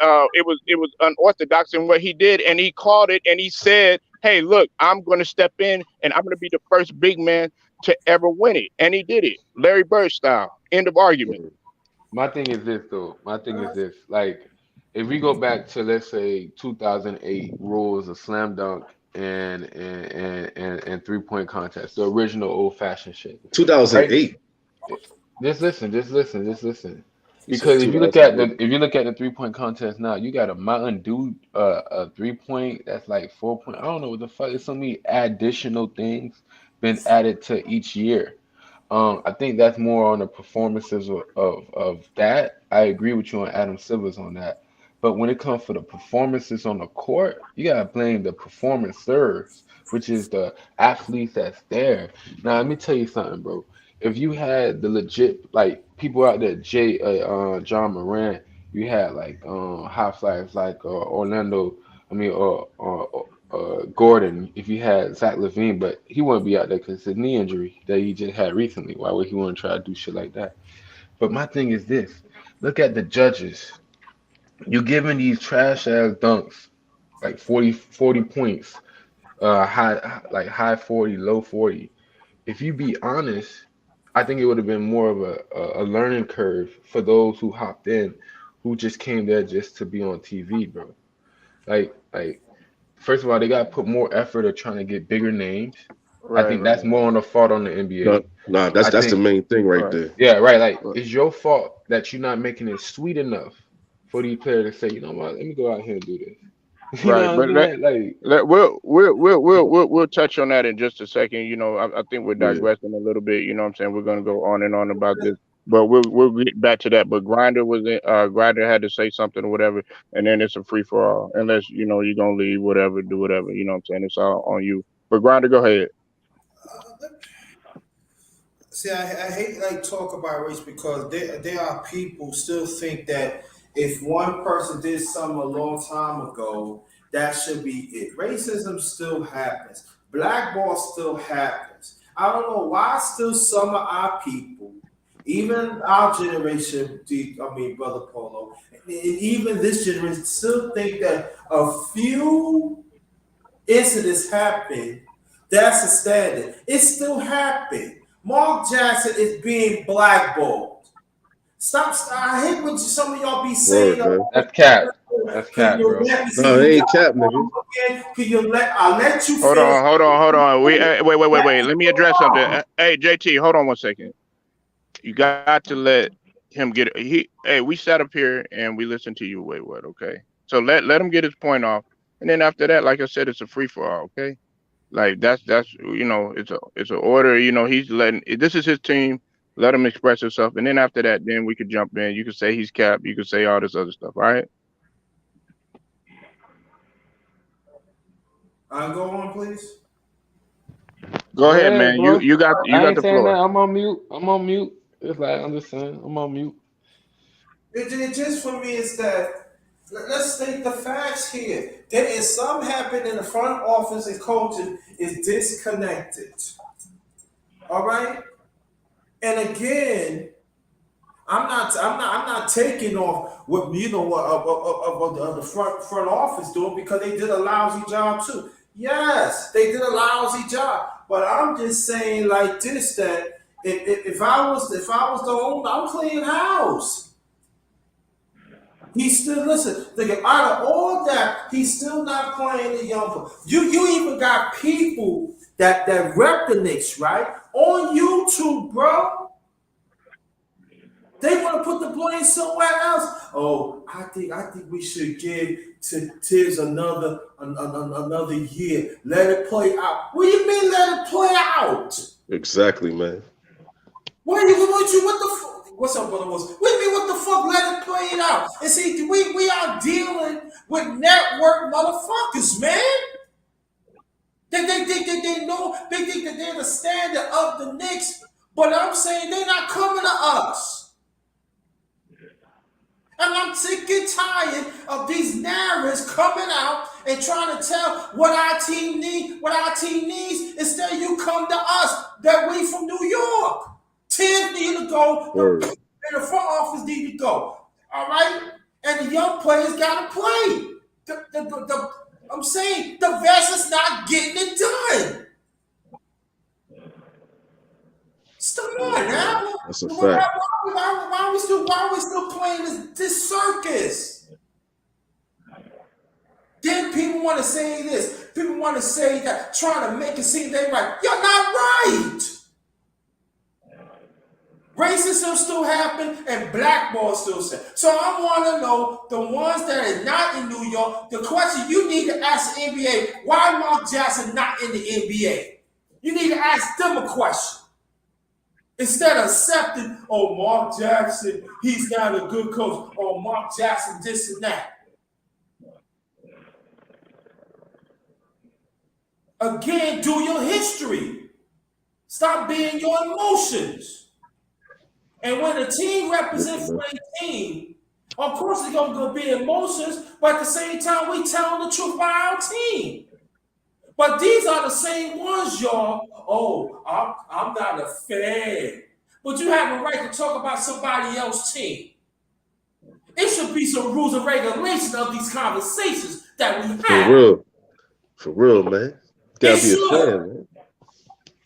unorthodox in what he did, and he called it, and he said, "Hey, look, I'm going to step in, and I'm going to be the first big man to ever win it," and he did it, Larry Bird style. End of argument. My thing is this though. My thing is this. Like, if we go back to let's say 2008 rules of slam dunk and 3 point contest, the original old fashioned shit, right? 2008. Just listen, just listen, just listen. You said Because if 2008. you look at the 3 point contest now, you got a Mountain Dew a 3 point that's like 4 point. I don't know what the fuck. There's so many additional things been added to each year. I think that's more on the performances of that. I agree with you on Adam Silver's on that. But when it comes for the performances on the court, you gotta blame the performancers, which is the athletes that's there. Now, let me tell you something, bro. if you had the legit like people out there, John Moran, you had like high flyers like Orlando, I mean, Gordon. If you had Zach Levine, but he wouldn't be out there because his knee injury that he just had recently. Why would he want to try to do shit like that? But my thing is this: look at the judges. You giving these trash ass dunks like 40 points, like high 40, low 40. If you be honest, I think it would have been more of a learning curve for those who hopped in, who just came there just to be on TV, bro. Like first of all, they got to put more effort of trying to get bigger names. I Right, think that's right, more on the fault on the No, NBA. nah, I that's the think, main thing right right, there. yeah, right. Like right. it's your fault that you're not making it sweet enough for these players to say, you know what, let me go out here and do this. You know Right, what I'm but let saying? Like, let we'll touch on that in just a second. I think we're Yeah. digressing a little bit. You know what I'm saying? We're gonna go on and on about this, but we'll get back to that. But Grinder had to say something or whatever, and then it's a free for all. Unless you're gonna leave, whatever, do whatever. You know what I'm saying? It's all on you. But Grinder, go ahead. See, I hate like talk about race because there are people still think that if one person did something a long time ago, that should be it. Racism still happens. Blackball still happens. I don't know why still some of our people, even our generation, I mean, Brother Polo, and even this generation, still think that a few incidents happen, that's the standard. It still happened. Mark Jackson is being blackballed. Stop. I hate what some of y'all be saying. Word, man. that's cap. That's Can cap, you bro. let me see No, you they got ain't cap, nigga. again? Can you let I let you Hold finish? on, hold on, hold on. Wait. Let me address something. Hey, JT, hold on one second. You got to let him get it. Hey, we sat up here and we listened to you. Wait, what? Okay. So let him get his point off, and then after that, like I said, it's a free for all. Okay. Like that's it's a order. He's letting this is his team. Let him express himself, and then after that, then we could jump in. You could say he's capped. You could say all this other stuff. All right. I go on, please. Go Go ahead, ahead, man. You bro. you got you I got ain't the saying that. floor. I'm on mute. I'm on mute. It's like I'm just saying I'm on mute. It just for me is that let's state the facts here. There is some happen in the front office and coaching is disconnected. All right. And again, I'm not taking off what what of the front office doing because they did a lousy job too. Yes, they did a lousy job, but I'm just saying like this that if I was the owner, I'm cleaning house. He still listen. Think out of all that, he's still not playing the young. You even got people that rep the Knicks right on YouTube, bro. They want to put the blame somewhere else. Oh, I think we should give to Tibbs another year. Let it play out. What do you mean let it play out? Exactly, man. What the fuck? What's up, brother? What do you mean what the fuck? Let it play it out. And see, we are dealing with network motherfuckers, man. They think that they know. They think that they're the standard of the Knicks. But I'm saying they're not coming to us. And I'm sick and tired of these narratives coming out and trying to tell what our team needs. Instead, you come to us that we from New York. Tim need to go. Word. And the front office need to go. All right? And the young players got to play. I'm saying the vest is not getting it done. Come on Yeah, man. now. That's a Why, fact. why are we still playing this circus? Then people want to say this. People want to say that, trying to make it seem they right. You're not right. Racism still happen and blackball still happen. So I want to know the ones that are not in New York. The question you need to ask the NBA: why Mark Jackson not in the NBA? You need to ask them a question instead of accepting. Oh, Mark Jackson, he's not a good coach. Oh, Mark Jackson, this and that. Again, do your history. Stop being your emotions. And when the team represents man. for a team, of course it's gonna be emotions, but at the same time, we telling the truth about our team. But these are the same ones, y'all. Oh, I'm not a fan. But you have a right to talk about somebody else's team. It should be some rules and regulations of these conversations that we have. For real, man. It Gotta be a should. fan, man.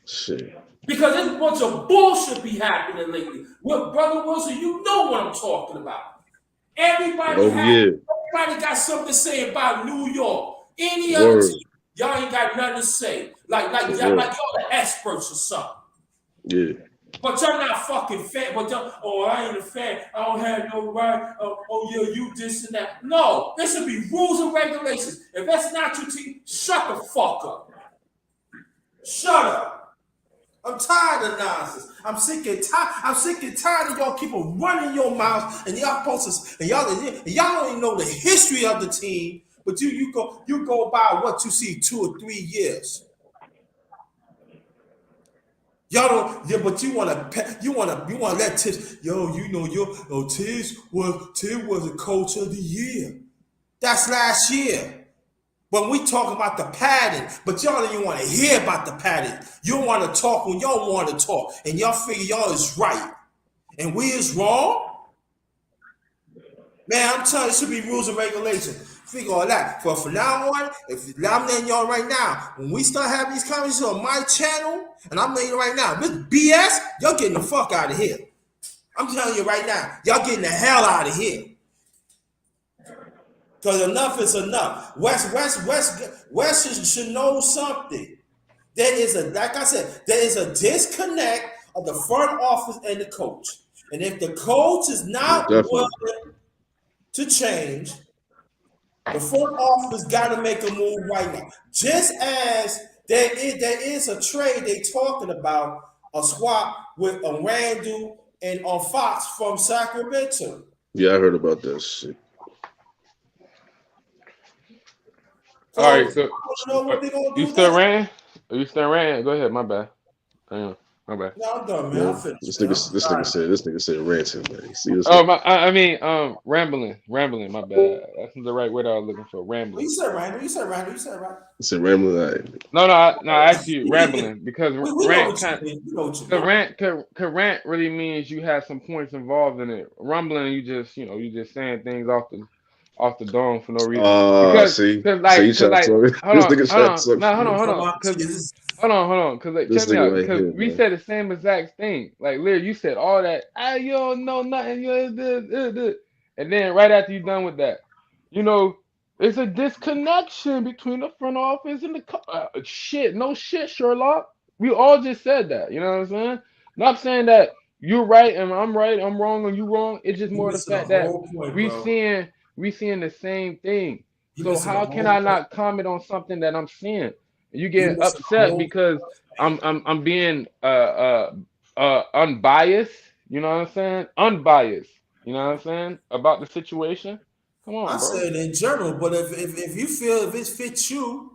Shit. Because there's a bunch of bullshit be happening lately. With Brother Wilson, you know what I'm talking about. Everybody Oh has yeah. everybody got something to say about New York. Any other Word. team, y'all ain't got nothing to say. Like For y'all real. like y'all the experts or something. Yeah. But y'all not fucking fan. But y'all, oh, I ain't a fan. I don't have no right. Oh yeah, you this and that. No, there should be rules and regulations. If that's not your team, shut the fuck up. Shut up. I'm tired of nonsense. I'm sick and tired. I'm sick and tired of y'all keep on running your mouths and y'all posts and y'all don't even know the history of the team. But you go by what you see 2 or 3 years. Y'all don't. Yeah, but you wanna let Tibbs. Yo, you know Tibbs was a coach of the year. That's last year. When we talk about the pattern, but y'all don't even want to hear about the pattern. You want to talk when y'all want to talk, and y'all figure y'all is right, and we is wrong. Man, I'm telling you, it should be rules and regulations. Figure all that. But from now on, if I'm letting y'all right now, when we start having these conversations on my channel, and I'm letting you right now, this BS, y'all getting the fuck out of here. I'm telling you right now, y'all getting the hell out of here. Because enough is enough. West should know something. There is like I said, there is a disconnect of the front office and the coach. And if the coach is Yeah, not definitely. willing to change, the front office got to make a move right now. Just as there is a trade they talking about, a swap with a Randall and on Fox from Sacramento. Yeah, I heard about that shit. So All I right, want so to know what they're gonna you do still next. ran? Are you still ran? Go ahead. My bad. Hang on. My bad. No, I'm done, man. I Man, finished, man. I'm tired. this nigga said ranting, man. You see this Oh, nigga? I mean, rambling. My bad. That's the right word I was looking for. Well, Rambling. you said Randall. You said Randall. You said right. He said rambling. Right. No. I actually rambling because We know rant what you kind. mean. We know what you Cause mean. rant really means you have some points involved in it. Rumbling, you just saying things off the dome for no reason. Because See, cause see, you like cause trying to like talk. hold This on nigga hold trying to on talk no hold shit. on hold Come on on, cause see, this is hold on cause like This check me nigga out right because here, we man. said the same exact thing. Like Lear, you said all that. You don't know nothing. And then right after you done with that, you know. It's a disconnection between the front office and the shit. No shit, Sherlock. We all just said that. You know what I'm saying? Not saying that you're right and I'm right, I'm wrong and you wrong. It's just you more the missing the fact that whole point, we bro. seeing we seeing the same thing. You So missing the how can whole I point. not comment on something that I'm seeing? You You getting missing the upset whole because I'm being unbiased. You know what I'm saying? Unbiased. You know what I'm saying about the situation. Come I on, bro. said in general, but if you feel if it fits you,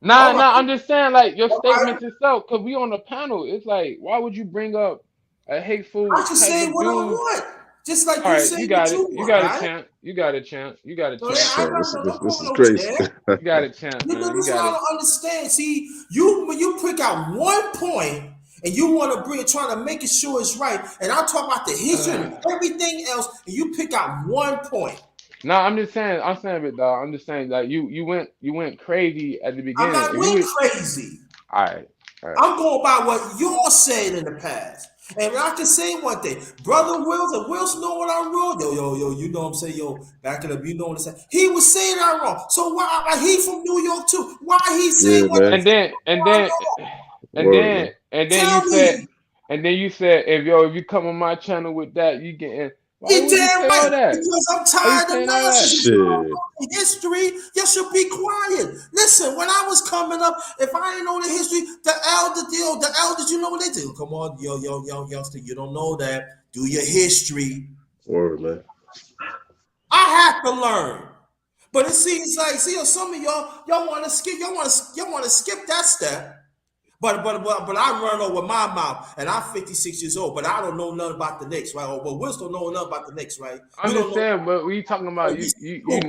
Nah, all nah, right, I'm just saying, like, your all right. statements itself, because we on the panel, it's like, why would you bring up a I hateful can type say of what I dude? want, just like All you right, say you what got you it. You want, got a right? chance. You got a chance. You got a So I chance. got Son, no this problem is with no crazy. chance. You got a chance, You know, man. You this is what got I it. don't understand. See, you pick out one point and you want to bring trying to make it sure it's right, and I'll talk about the history and everything else, and you pick out one point. No, I'm saying it, dog. I'm just saying, like, you went crazy at the I'm beginning. not If you went would, crazy. all right, all right. I'm going by what you're saying in the past. And I can say one thing, Brother Wilson know what I'm wrong. Yo, you know what I'm saying? Yo, back it up, you know what I'm saying? He was saying I'm wrong. So why he from New York too? Why he saying Yeah, what man. And then, and I'm then, wrong? and Word, then, man. and then you Tell said, me. if you come on my channel with that, you getting. Why He would you damn say all right. that? Because I'm Why you tired of saying all nonsense. that? If you don't Shit. know the history, you should be quiet. Listen, when I was coming up, if I ain't know the history, the elders, you know what they do. Come on, youngster, you don't know that. Do your history. Word, man. I have to learn. But it seems like, see, some of y'all want to skip, y'all want to skip that step. But I run over my mouth, and I'm 56 years old, but I don't know nothing about the Knicks, right? Or Wills don't know nothing about the Knicks, right? I'm We don't just know. saying, but we talking about We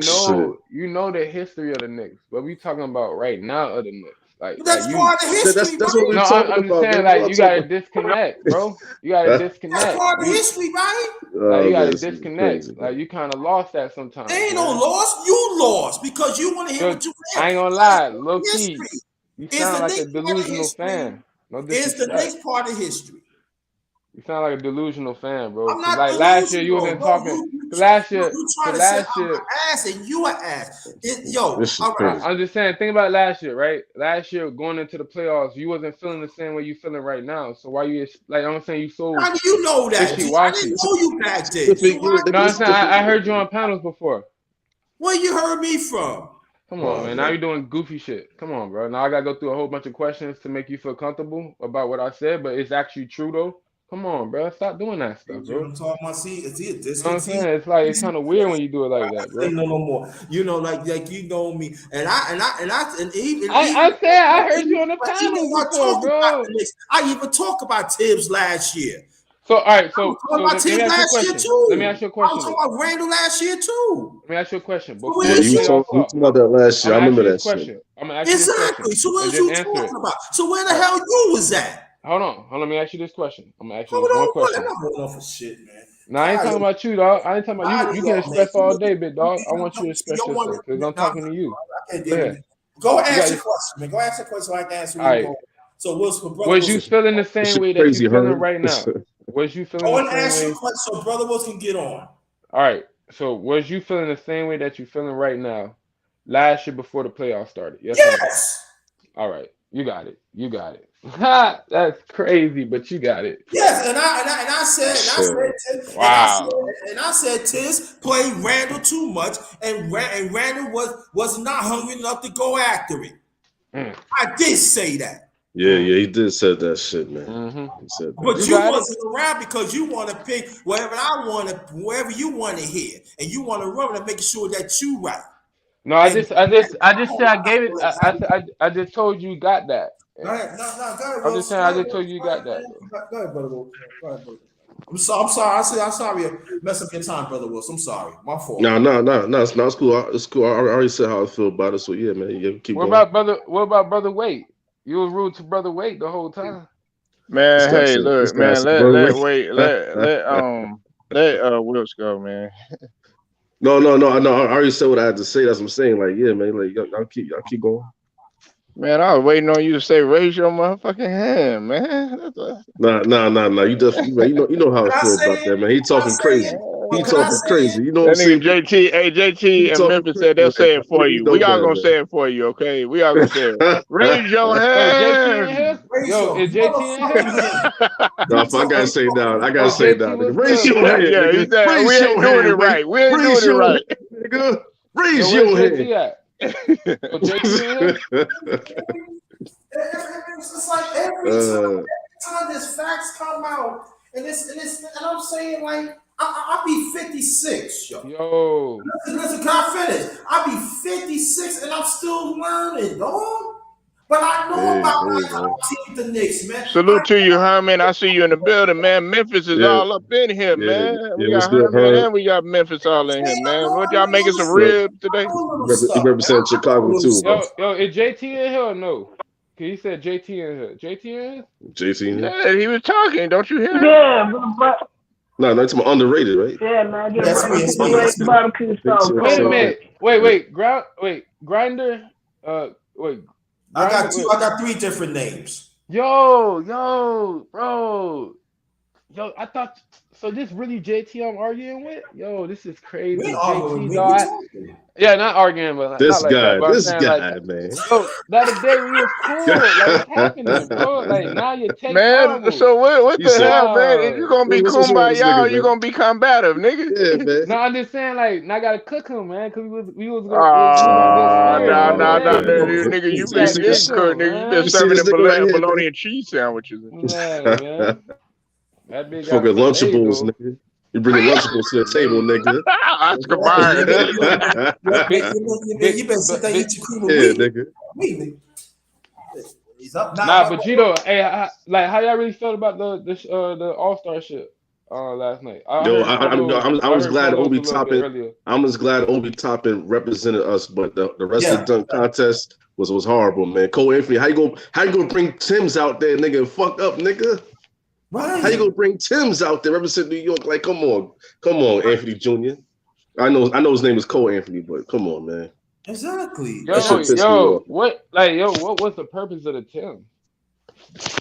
Shit. you know the history of the Knicks, but we talking about right now of the Knicks. Like But like that's you part of That's history, that's what right? we're no, talking I'm just about, saying man. We like are you gotta talking. disconnect, bro. You gotta That's disconnect. part of history, right? Like you Oh man, gotta this is crazy, disconnect. Like man. you kind of lost that There sometimes, ain't no man. loss. You lost because you want to hear Yo, what you hear. I ain't gonna That's lie, part low of key, history. you Is sound the like a Knicks part of delusional history? fan. No Is the disrespect. Knicks part of history? You sound like a delusional fan, bro. I'm Cause not like last year you delusional, wasn't bro. talking. Cause last year, You trying cause to say last I'm year, an ass and you an ass. Yo, This is all right. crazy. I'm just saying. Think about last year, right? Last year going into the playoffs, you wasn't feeling the same way you feeling right now. So why you like? I'm saying you so How do you know that, wishy G? I didn't washy. know you back then. So Different why? year, nigga. No, I'm This is saying different I year, heard you nigga. on panels before. Where you heard me from? Come on, Oh man. Now man. you're doing goofy shit. Come on, bro. Now I gotta go through a whole bunch of questions to make you feel comfortable about what I said, but it's actually true though. Come on, bro. Stop doing that stuff, You know bro. what I'm talking about? See, is he a You know what I'm discontent? saying? It's like it's kind of weird when you do it I like that, say bro. no more. You know, like you know me, and I said I heard you on the even panels when I before, talk about bro. the Knicks, I even talk about Tibbs last year. So all right, I was so talking about let me Tibbs ask you a last year question. Let me ask too. you a I was question talking though. about Randall last year too. Let me ask you a question. So Yeah, where Before the is you you? talk. playoffs You start, talking about that last I'm year? I gonna ask remember you this that shit. question. I'm gonna ask you this question Exactly. So and where's just you answer it. talking about? So where the All right, hell you was at? hold on. Hold on. Let me ask you this question. I'm gonna ask you Hold this one on, what? I'm question. not going on for shit, man. No, I ain't Tired talking of about you, dog. I ain't talking about you. tired of You can y'all, man. express all day, big dog. I want you to express You want yourself because I'm no, talking to you. I can't Go deal with ahead. it. Go You ask got your this. question, man. Go ask your question so I can answer All where you right. going. So Wilson, brother Was you Wilson, feeling the This same shit way that you crazy, feeling Herm. right now? Was you feeling go the and same ask your way? question so brother Wilson can get on. All right. So was you feeling the same way that you feeling right now last year before the playoffs started? Yes or no? Yes. All right. You got it. You got it. Ha! That's crazy, but you got it. Yes, Shit. Wow. and I said Tiz played Randall too much, and Randall was not hungry enough to go after it. Mm. I did say that. Yeah, Mm. yeah, he did said that shit, man. Hmm. He said that But You shit. you got it. wasn't around because you want to pick wherever you want to hear, and you want to run and make sure that you right. No, And I just said I gave it. I just told you got that. go ahead, no, go ahead, I'm just Wilson. saying Go I ahead, just told Wilson. you you Go got ahead, that, man. bro. Go ahead, brother Wilson. Go ahead, brother. I'm sorry. I sorry I messed up your time, brother Wilson. I'm sorry. My fault. No. It's cool. It's cool. I already said how I feel about it. So yeah, man. Yeah, keep going. What about brother Wait? You was rude to brother Wait the whole time. This Man, guy hey, said. This look, guy man, said, let brother, let wait. wait, let Wilkes go, man. No. I already said what I had to say. That's what I'm saying. Like, yeah, man. Like, y'all keep going. Man, I was waiting on you to say raise your motherfucking hand, man. Nah. You definitely right. You know how I Can I feel say about it? that, man. He Can I talking say crazy. it? He Well, can I talking say it? crazy. You know what I'm That nigga saying? JT, hey He JT and talking Memphis crazy. said they'll say it for You you. know We all gonna that, say it for you, okay? We all gonna say it. man. Raise your Yo, JT in here? hand. Raise Yo, your is JT in here? motherfucking hand. No, You if I gotta talking say down, I gotta Yo, say JT, down, nigga. what's Raise good, your bro? hand, Yeah, he nigga. said we Raise ain't your doing it hand, nigga. right. We ain't doing Raise it your right. hand, nigga. Yo, Raise where's your JT hand. at? Yo, JT in here? It's just like uh, every time this facts come out, and I'm saying like I'll be 56, yo. Yo, Listen, can I finish? I'll be 56 and I'm still learning, dog. But I know hey, about hey, life man. outside the Knicks, man. Salute to you, Herman. I see you in the building, man. Memphis is Yeah, all up in here, yeah, man. We yeah. What's got good, Herman Herb? and we got Memphis all in here, man. What y'all making some Rep, ribs today? Little he stuff, man. represent I know Chicago little too, man. stuff. is JT in here or no? 'Cause he said JT in here. JT in here? JT in here. Yeah, he was talking. Don't you hear him? Yeah, but No, it's more underrated, right? yeah, man, get That's me. It's me. great It's me. barbecue sauce. Same, Wait a Hold same on. thing. minute. Yeah. Grinder. Wait, I Grinder. got two. Wait. I got three different names. Yo, bro. Yo, I thought so. This really JT I'm arguing with? Yo, this is We ain't crazy. arguing with JT, me. We dog. talking. Yeah, not arguing, but not like that. But I'm This saying like, guy, man. yo, the other day we was cool. Like, what's happening, bro? Like now your take Man, horrible. so what He the said, hell, man? If Nah. you gonna be what's wrong with this kumbaya or nigga, you man? gonna be combative, Yeah, nigga? man. No, I'm just saying like, now I gotta cook him, man, because we was in a good Ah, spirit nah, the other nah, nah, day. nah, Man. nigga, you We You been gotta see getting cook this? cooked, him, nigga. You been You man. see serving this them nigga right here, bologna man? and cheese sandwiches. Nah, man. That big got Fucking some weight Lunchables, though. nigga. You bringing Lunchables to the table, nigga. Oscar You Mayer. Big, better big, sit there and big, eat your cream of Yeah, wheat. nigga. Wheat, nigga. He's up now. Nah, but Gito, hey, like how y'all really felt about the All-Star shit last night? I Yo, heard I I was heard glad Polo's a Obi little bit Toppin. earlier. I'm just glad Obi Toppin represented us, but the rest of Yeah, the dunk contest was horrible, man. Cole Anthony, how you gonna bring Tim's out there, nigga, and fuck up, nigga? How you right. gonna bring Tim's out there represent New York? Like, come on, Anthony Jr. I know his name is Cole Anthony, but come on, man. Exactly. That shit pissed me off. What was the purpose of the Tim?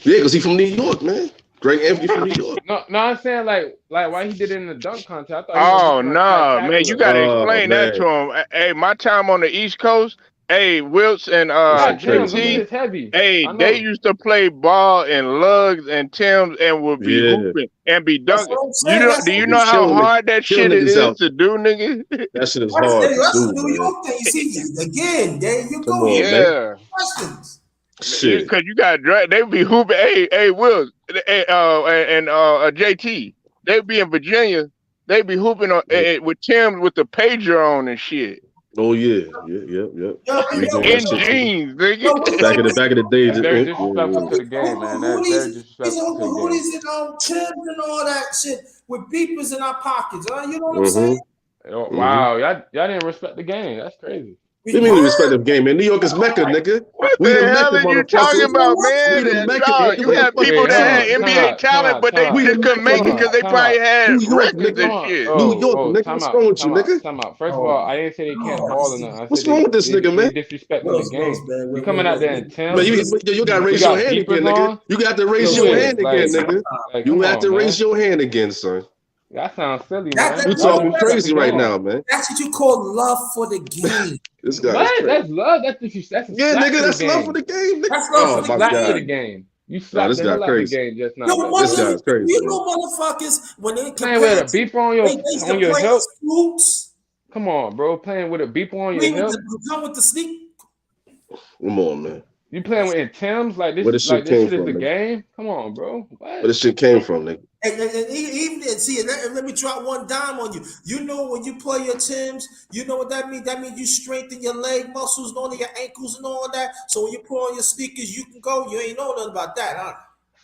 Yeah, because he from New York, man. Greg Anthony from New York. No, I'm saying like why he did it in the dunk contest. I thought he was just Oh gonna try to no, man, tackle you her. gotta Oh explain that man, to him. Hey, my time on the East Coast, hey, Wilts and that shit Goddamn, crazy, them man. JT, shit's heavy. hey, I they know. used to play ball in lugs and Tims and would be Yeah, hooping and be That's dunking. what I'm You saying. know, That's do they you be know how killing hard that killing shit niggas is out. to do, nigga? That shit is that's, hard to that's the do, New man. York thing. You see, again, there you Come go. You on, man. Yeah. questions. Shit. Cause you got they be hooping. Hey, Will, and JT, they be in Virginia. They be hooping with Tim's with the pager on and shit Oh yeah. Yo, We yo, doing that in shit too. jeans, nigga. yo, Back in the day, That's very yeah. disrespectful to the game, man. That's very hoodies, he's disrespectful on to the the game. hoodies and Timbs and all that shit with beepers in our pockets. You know what I'm saying? Mm-hmm. Mm-hmm. Wow, y'all didn't respect the game. That's crazy. We mean the What? respective game, man. New York is Mecca, nigga. What We the the hell Mecca, are you talking motherfuckers. about, We man? the Mecca, No, nigga. you We the had fucking people Wait, that hold Mecca. had on. NBA talent, but they We the just couldn't Mecca, make it nigga. because they Time probably out. had New York, records nigga. and Hold on. shit. New York, Oh, nigga. time What's wrong out. with you, Time out. nigga? Time out. First of Oh, all, I didn't say they can't no, ball this or is nothing. I said What's wrong with this nigga, they man? disrespecting the Wills, game. man. You coming out there in Man, Tim's? you gotta You raise your got hand again, beepers nigga. on? You got to raise Yo, your Wills, hand again, Like, nigga. You come have on, to raise man. your hand again, son. That sounds silly, that, man. You that, Y'all you don't know, talking respect the crazy right game. now, man. that's what you call love for the game. This guy is What? crazy. That's love. That's a Yeah, slap nigga, to the that's love for game. the game, nigga. That's love That's for Oh a the my slap to the god. game. game. You No, slapped this the guy hell out the crazy. game just Yo, now, This goddamn. guy is crazy, you man. know, motherfuckers, when they Playing compare, with a beeper they used on to your play hip. suits. Come on, bro. Playing with a beeper on your We with hip. the come with the sneak. Come on, man. You playing with Tim's Where this shit like this came shit is from, the nigga? game. Come on, bro. Where What? this shit came from, nigga? And even see, let me drop one dime on you. You know when you play your Tims, you know what that means? That means you strengthen your leg muscles and all of your ankles and all that. So when you put on your sneakers, you can go. You ain't know nothing about that, huh?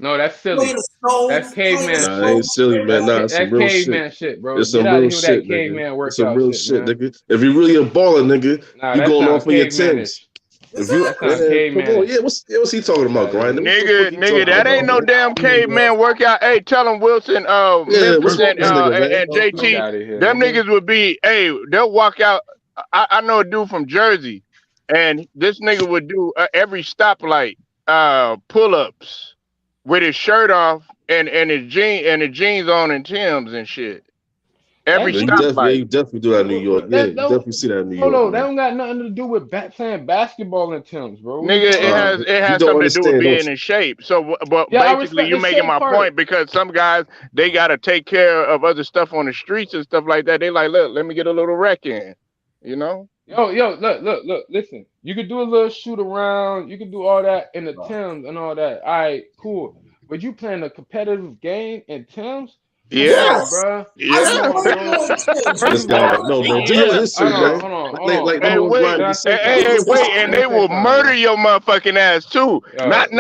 No, that's Play in silly. the snow, That's play in the caveman Nah, it snow. ain't shit. silly, man. Nah, it's some That's real shit. caveman shit, bro. It's Get some out of real here with that shit, nigga. caveman It's some workout real shit, shit, man. nigga. If you really a baller, nigga, Nah, you that going sounds off on your Tims. cavemanish. If you, That sounds come on, cavemanish. yeah, what's he talking Fuck about, out of Grind? here. What the fuck he Nigga, talking that about, ain't no man? damn caveman workout. Hey, tell him Wilson, Yeah, what's Memphis, wrong with this nigga, man? and Fuck JT, out of here, them nigga. niggas would be. Hey, they'll walk out. I know a dude from Jersey, and this nigga would do every stoplight pull ups with his shirt off and his jeans on and Tims and shit. Every That stoplight. You definitely do that in New York. Yeah, that you definitely see that in New York, Polo, that man. don't got nothing to do with playing basketball in Tim's, bro. What are you Nigga, talking about? it You has don't something to do with understand, don't being you? in shape. So, but Yeah, I basically, respect you the making shape my part. point because some guys they gotta take care of other stuff on the streets and stuff like that. They like, look, let me get a little wreck in, you know. Look, listen. You could do a little shoot around. You could do all that in the Tims and all that. All right, cool. But you playing a competitive game in Tims? Come Yeah, on, Yes, bro. I Come yeah, still on, bro. know Tims. This First You of guy, all, no, man. Do your yeah. history, man. hold on. Like Hey, me and wait, Grind Let be I say saying, hey, do something. hey, your wait, history, and Let me man. they say will something, murder bro. your motherfucking ass too. Yo, Not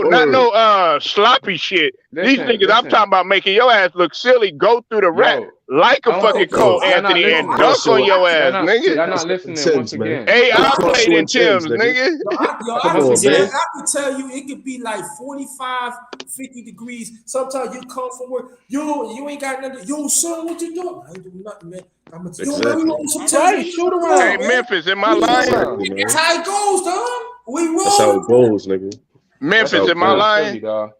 Word. no sloppy shit. These niggas, I'm listen. talking about making your ass look silly. Go through the rap Yo, like a I don't know, fucking think yo, Cole I y'all not Anthony yo, and I listening. Cross dunk on your your ass, nigga. Y'all cross not your listening once Tims, man. again. Hey, They I cross played you in in Tims, Tim's, nigga. nigga. I Come Once could on, say, man. again, I could tell you it could be like 45, 50 degrees. Sometimes you come from work, you ain't got nothing. Yo, son, what you doing? I ain't doing nothing, man. Yo, let me Exactly. roll some all Timbs. right, Let me shoot Hey, roll, around. man. Memphis, am I We Shoot lying? around. Exactly, man. That's how it goes, dog. We That's how it roll. goes, nigga. That's Memphis, how That it am I goes. sounds silly, lying? dog.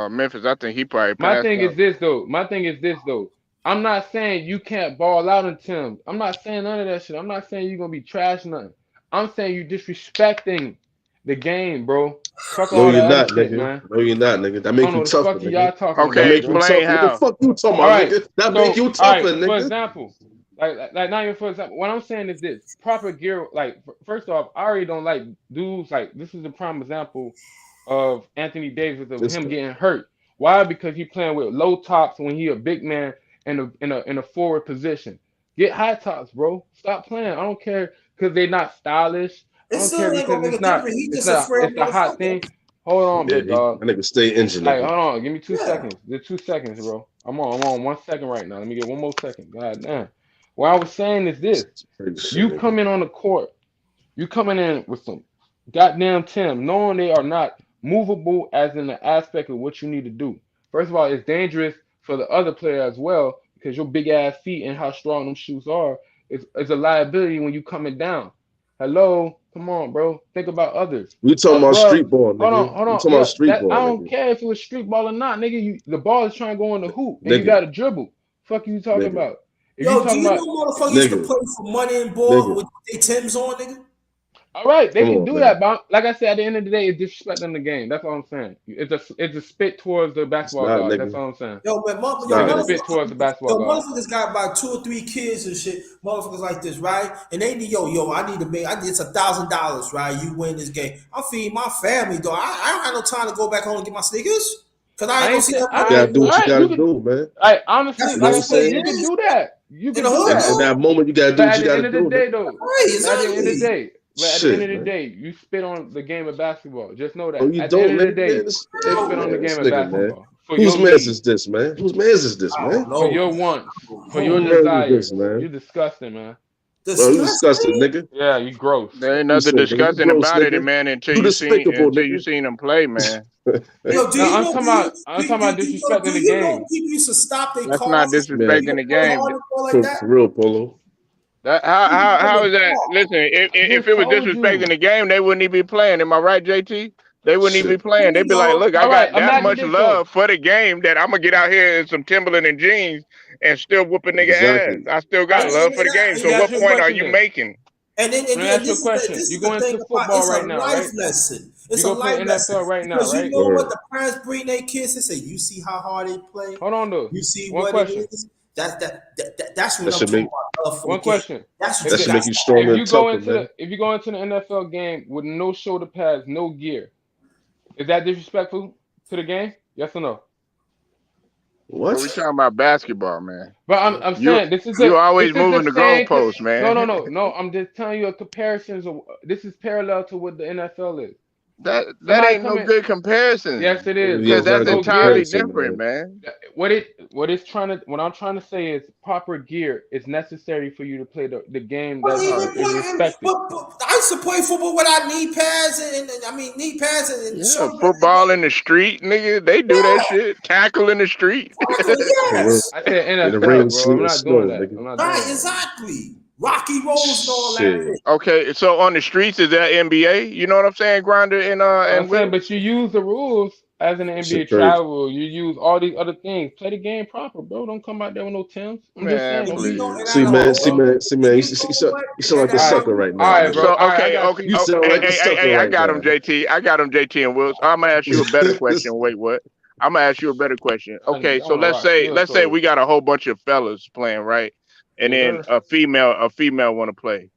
Memphis, I think he probably My passed thing is out. this though. I'm not saying you can't ball out in Tim's. I'm not saying none of that shit. I'm not saying you're gonna be trash nothing. I'm saying you disrespecting the game, bro. Fuck No, all you're that other not, shit, nigga. man. No, you're not, nigga. That I make don't you know the tougher, fuck nigga. y'all talking That Okay, about, make you bro. explain tougher. What the how. fuck you talking All about, right. nigga? That make So, you all tougher, right. For nigga. example, like not even for example, what I'm saying is this: proper gear. Like, first off, I already don't like dudes. Like, this is a prime example of Anthony Davis of This him guy. getting hurt. Why? Because he playing with low tops when he a big man in a forward position. Get high tops, bro. Stop playing. I don't care because they're not stylish. It don't care still ain't because gonna make a difference. He just a frail it's the hot motherfucker. thing. Hold on, Yeah, big dog. that nigga stay injured, Like, nigga. hold on, give me 2 seconds. Yeah. There's 2 seconds, bro. I'm on 1 second right now. Let me get one more second. God damn. What I was saying is this: Crazy shit, you nigga. coming on the court, you coming in with some goddamn Tim, knowing they are not movable as in the aspect of what you need to do. First of all, it's dangerous for the other player as well because your big ass feet and how strong them shoes are is a liability when you coming down. Hello, come on, bro. Think about others. We talking about Bruh, street ball, nigga. hold We on. talking about Yeah, street that I ball, don't nigga. care if it was street ball or not, nigga. The ball is trying to go in the hoop and you Nigga, got to dribble. Fuck you talking nigga, about? If you Yo, do talking you about know motherfuckers used to nigga, play for money and ball nigga. with their Timbs on, nigga? all right, they Come can on, do man. that, but like I said, at the end of the day, it's disrespecting the game. That's all I'm saying. It's a spit towards the It's basketball not, god. That's nigga. all I'm saying. Yo, man, It's It's not, a nigga. spit towards the basketball god. motherfuckers got about 2 or 3 kids and shit, motherfuckers like this, right? And they need, I need to make, it's $1,000, right? You win this game. I'm feeding my family, though. I don't have no time to go back home and get my sneakers, because I ain't I gonna ain't see saying. that You All money gotta right, do anymore. what all you right. gotta do, man. Honestly, That's You know like what I I'm that's what said, it saying? you can is. do that. You In can the do hood, In that. that though. moment, you gotta do But what at you the gotta end of the do, day, nigga. though, Right, at the end of the exactly. day, but at the end Shit, of the man. day, you spit on the game of basketball. Just know Oh, that. you At the end don't, of the nigga, day, man. you Hey, spit on the man, game this of nigga, man. basketball for Whose your man's need, is this, man? Whose man's is this, I man? don't for know. your wants, for your Whose Who? man's is this, desires. man? You disgusting, man. Bro, you disgusting, Disgusting? nigga. Yeah, you gross. There ain't You nothing said, nigga, you disgusting gross, about it, nigga. man, You despicable, until you nigga. seen them play, man. Yo, No, I'm talking about do disrespecting the you know game. people used to stop their That's not cars Man, and disrespecting the play game. hard and stuff like that? for real, Polo. That People get in how the is that? car. Listen, if Who it was told disrespecting you? the game, they wouldn't even be playing. Am I right, JT? They wouldn't even be Shit. playing. They'd be like, No, look, I All right, got that imagine much this though. love for the game that I'm gonna get out here in some Timberland and jeans and still whoop a nigga ass. Exactly. I still All got right, love for the game. let So me ask what you a point are question you then. making? Let me ask you a question. this You is go the thing into about football it's a right now, life right? lesson. You It's a go play life lesson NFL right now, because you right? know what Word. the parents bring their kids and say. You see how hard they play. Hold on though. You see One what it question. is. That's what That I'm should talking make about. Love for the One game. question. That's what If that you the should got make you to stronger have. and tougher, man. if you go into the NFL game with no shoulder pads, no gear, is that disrespectful to the game? Yes or no? But we What? talking about basketball, man. But I'm You saying you always this is the moving the same. goalposts, No, man. no, no, no. I'm just telling you a comparisons. This is parallel to what the NFL is. That Somebody ain't no come in. good Yes, comparison it is, Yeah, because it's bro. not a that's good No gear. entirely comparison, different, man. man. What I'm trying to say is proper gear is necessary for you to play the game But that Uh, even is respected. but I used to play football without knee pads knee pads and yeah, shoulder pads. football in the street, nigga. They do that Yeah, shit. Tackle in the street. exactly. For real. Yes, I said In the rain, NFL, bro. sleet, I'm and not doing snow, that. I'm nigga. not right, doing that. exactly. Rocky roads and all that Shit. shit. Okay, so on the streets is that NBA? You know what I'm saying, Grinder I'm and saying, Will? but you use the rules as an That NBA shit crazy. travel. You use all these other things. Play the game proper, bro. Don't come out there with no Tims. I'm just Man, saying. And you know, please. and See, I Come know, man, on, see, bro. man, see, and man. you know what? You sound And like a I All right, sucker know right you now, all right, nigga. bro. So All right, I okay, got okay, You you. sound like a sucker I right got him, now. JT. I got him, JT and Will. I'm gonna ask you a better question. Wait, what? I'm gonna ask you a better question. I Okay, want so to rock your let's say soul. we got a whole bunch of fellas playing, right? And Yes, then sir. a female want to play,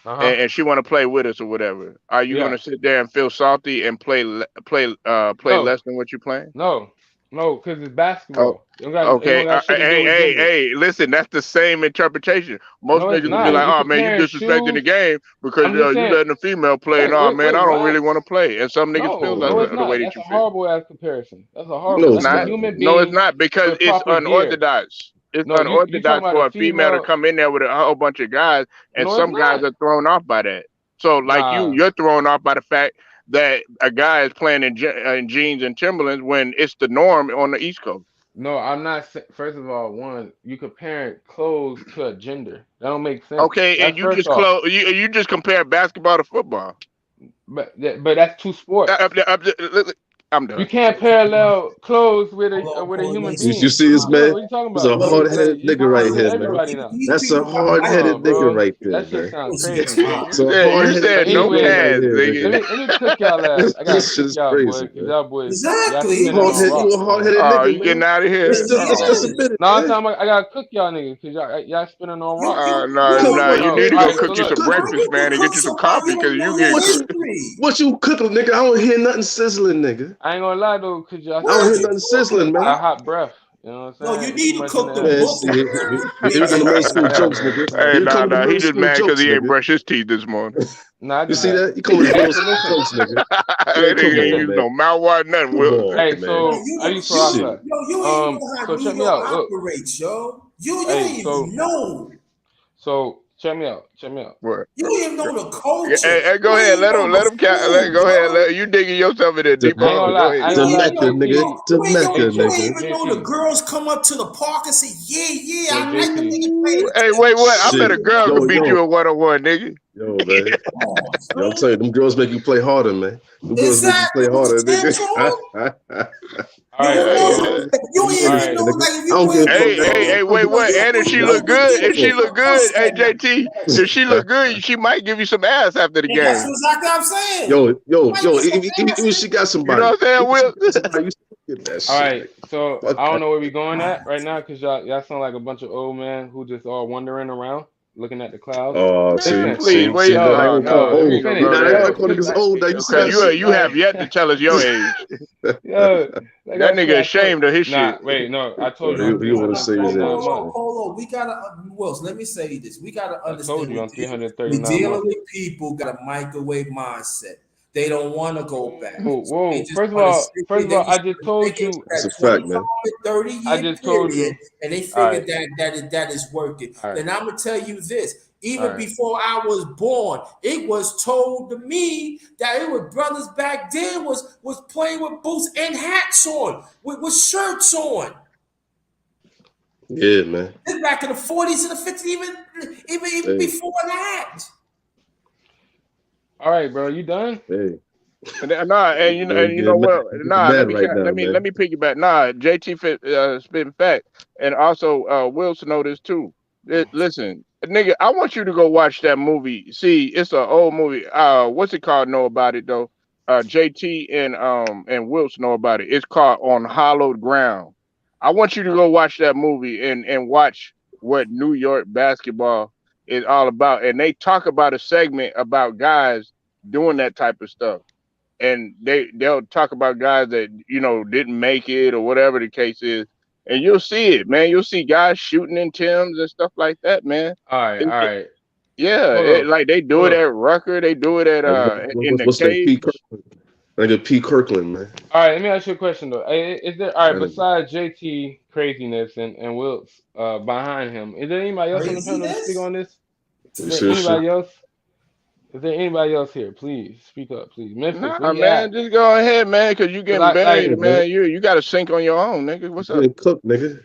Uh huh. and she want to play with us or whatever. Are you Yeah. gonna sit there and feel salty and play No. less than what you playing? No. No, because it's Oh, basketball. It don't okay. got shit to do Hey, with gender. listen, that's the same interpretation. Most No, it's niggas would be not. like, Yeah. You "Oh man, you comparing disrespecting the shoes. game because I'm just you saying. letting the female play." Wait, No, wait, man, wait. I don't really What? want to play. And some niggas feel No, that no, it's the way not. that That's you a feel. horrible ass comparison. That's a horrible. No, It's it's That's a not. not. human No, it's being not because with it's proper gear. unorthodox. It's No, you talking unorthodox about a for a female to female? come in there with a whole bunch of guys, and No, it's some guys not. are thrown off by that. So, like Nah. you're thrown off by the fact that a guy is playing in jeans and Timberlands when it's the norm on the East Coast. No, I'm not. First of all, one, you comparing clothes to a gender. That don't make sense. Okay, That's and first off. you just compare basketball to football. But that's two sports. I'm You done. can't parallel clothes hold on, with a Paul, human You being. see listen. this, man? What are you talking He's a about, bro? hard-headed You nigga right talking to here, man. everybody now. That's a Come hard-headed on, nigga bro. right there, That shit man. sounds Listen, crazy, It's nigga. a Yeah, you hard-headed said no Negro Anyways, right pads, here, nigga. nigga. let me cook y'all ass. I gotta This shit cook is y'all, boy, crazy, cause man. y'all boys, y'all exactly. spinning on You a rocks, man. hard-headed Oh, nigga, you getting man. out of here? Just Oh, Yes. admit it, No, I'm man. talking about I gotta cook y'all niggas, cause y'all spinning on rocks. no, You know no. what You No, need it to all go is. right. So cook you look, some Because when breakfast, you man, and get cook you some somebody, coffee you because don't you know get their What you history. what you cooking, nigga? I don't hear nothing sizzling, nigga. I ain't gonna lie though, cause y'all I don't What hear are spinning. you nothing talking sizzling, Got nigga. about? hot breath. You know what No, I'm you saying? It's too need to much in cook the the Man, heavens. books. see, here we go the middle school jokes, nigga. Hey, Here we come with the nah. He middle just school mad because jokes, he ain't nigga. brushed his teeth this morning. No, I You get see that. that? You come with the middle So school listen. jokes, nigga. That Man, come nigga ain't on, used man. no mouthwash, nothing. Come Will. on, Hey, man. Man, so I used to rock Shit. that. you ain't even know how So New check me York out. Look. operates, yo. You Hey, ain't even know. so check me out. Check me out. What? You don't even know the Yeah, culture. hey, You go ain't ahead. even know Let the him count. food, Go ahead. yo. You digging yourself in a deeper I ain't Jamaica, gonna hole. Go lie. I ahead. ain't gonna lie. Jamaica, nigga. JT. Jamaica, Hey, nigga. The JT. girls come up to the park and say, yeah, Yo, I like the JT. nigga playing Ooh, the hey, tennis. wait, what? I bet Shit. a girl could beat you Yo, at 1-on-1, nigga. man. Oh, Yo, I'm son. telling you, them girls make you play harder, man. Them girls make you Exactly. play With harder, the Tibbs on, nigga. All right. Yeah, So, yeah. you You ain't all even right. know, nigga. like, if I you don't give wear a fuck. good Hey, clothes, wait, I what? And if she you look look good good, too. if she She look look good, pussy hey at night. JT, if she look good, she might give you some ass after the And that's game. exactly what I'm saying. Yo, You might get some even if ass. she got You know somebody, what I'm saying, even if she Will? got somebody, you still get that All shit, right. nigga. So Fuck I don't that. know where we going at right now because y'all sound like a bunch of old men who just all wandering around looking at the clouds. Oh, Man, see, Listen. please, see, wait. see. Now you Oh gonna call no, Let me he old. gonna finish. go Now you there. gonna call Please, niggas old. Now you see Okay, that shit. you have yet to tell us your like, age. yo, like That I said, nigga I told. ashamed of his Nah, shit. wait, no. I told you I'm You want to say his 339 age, months. man? Hold on. We gotta, Wills, let me say this. We gotta I told understand you I'm we 339 dealing months. with people got a microwave mindset. They don't want to go back. Whoa, They whoa. just want to sit there. They I just just want to told take it you. for That's that a fact, 25 man. to 30 I year just told period, you. and they All figure right, that is working. all right, Then I'm gonna tell you this. all Even right. before I was born, it was told to me that it was brothers back then was playing with boots and hats on, with shirts on. Yeah, man. This back in the 40s and the 50s, even Hey, before that. All right, bro. You done? hey. Nah, You and you know getting mad? what? You getting Nah, mad right now, let man? me piggyback. Nah, JT spitting fact, and also Wilson know this too. Listen, nigga, I want you to go watch that movie. See, it's an old movie. What's it called? Know about it though. JT and Wilson know about it. It's called On Hollowed Ground. I want you to go watch that movie and watch what New York basketball is all about. And they talk about a segment about guys doing that type of stuff, and they'll talk about guys that didn't make it or whatever the case is, and you'll see it, man. You'll see guys shooting in Timbs and stuff like that, man. All right, It- all it- right. yeah, Hold up, like they do hold it up. at Rucker, they do it at in the What's that? P. cage. Kirkland. Nigga, P. Kirkland, man. All right, let me ask you a question though. Is there all right That nigga. besides JT craziness and Wilts behind him? Is there anybody else on the panel to speak Craziness? on this? Is You there see this shit? anybody else? Is there anybody else here? Please speak up, please. Memphis, where Nah, you man, at? just go ahead, man, because you Cause getting I buried, Yeah, like man. man. You got to sink on your own, nigga. You What's up? getting cooked, nigga.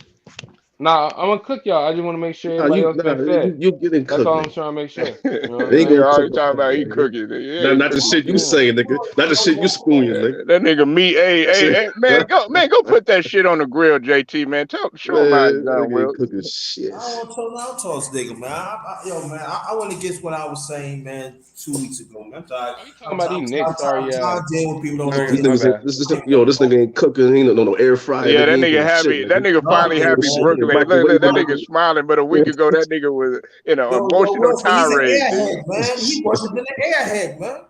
nah, I'm gonna cook y'all. I just want to make sure everybody else been fed. You getting That's cooked, all I'm nigga. trying to make sure. You know what I'm They ain't saying? Nigga gonna cook already no talking about more, he nigga. cooking. Yeah, he Not the cooking shit you shit. saying, nigga. Not the shit you spooning, nigga. That nigga me, See, hey, man, go put that shit on the grill, JT, man. Show him how it's man, done, nigga ain't Will. cooking shit. I don't want to tell no toss nigga, man. Yo, man, I want to guess what I was saying, man, 2 weeks ago, man. I'm tired. Are you talking about these Knicks? Sorry, I'm tired of dealing with people who don't know These sorry, their my niggas ain't bad. this nigga ain't cooking. He ain't no air fryer, Yeah, nigga. He that ain't nigga doing shit, happy. That nigga. nigga finally nothing, Doing happy shit man. in the Brooklyn. Look, microwave, that nigga. nigga smiling, but a week ago that nigga was in an Yo, emotional Wilson, he's an tirade, nigga. airhead, man. He working in an airhead, man.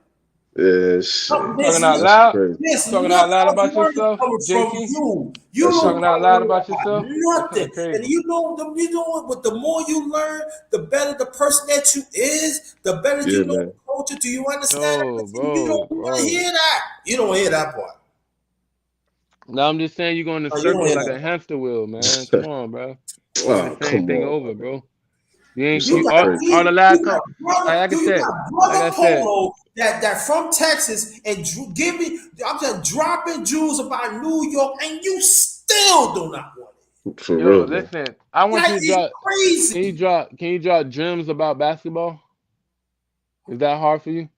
Yeah, No, shit. Talking there's out That's loud? nothing. crazy. You There's talking out nothing loud of about learning yourself, coming from JT? you. You That don't shit. Talking out gotta loud learn about about yourself? That's kind nothing. of And crazy. what the more you learn, the better the person that you is, the better Yeah, you know man. the culture. Do you understand that? No, But see, you don't want to bro. hear that. You don't hear that part. No, I'm just saying you're going in No, you don't circles hear like that a part. hamster wheel, man. Come on, bro. Doing the Oh, same come thing on, over, man. bro. You You ain't You you something got all, crazy. all the you last got couple. brother, Like I you said, got like I brother said. Polo that from Texas and give me. I'm just dropping jewels about New York, and you still do not want it. For Yo, real, man. listen. I want That you to is drop. crazy. Can you drop gems about basketball? Is that hard for you?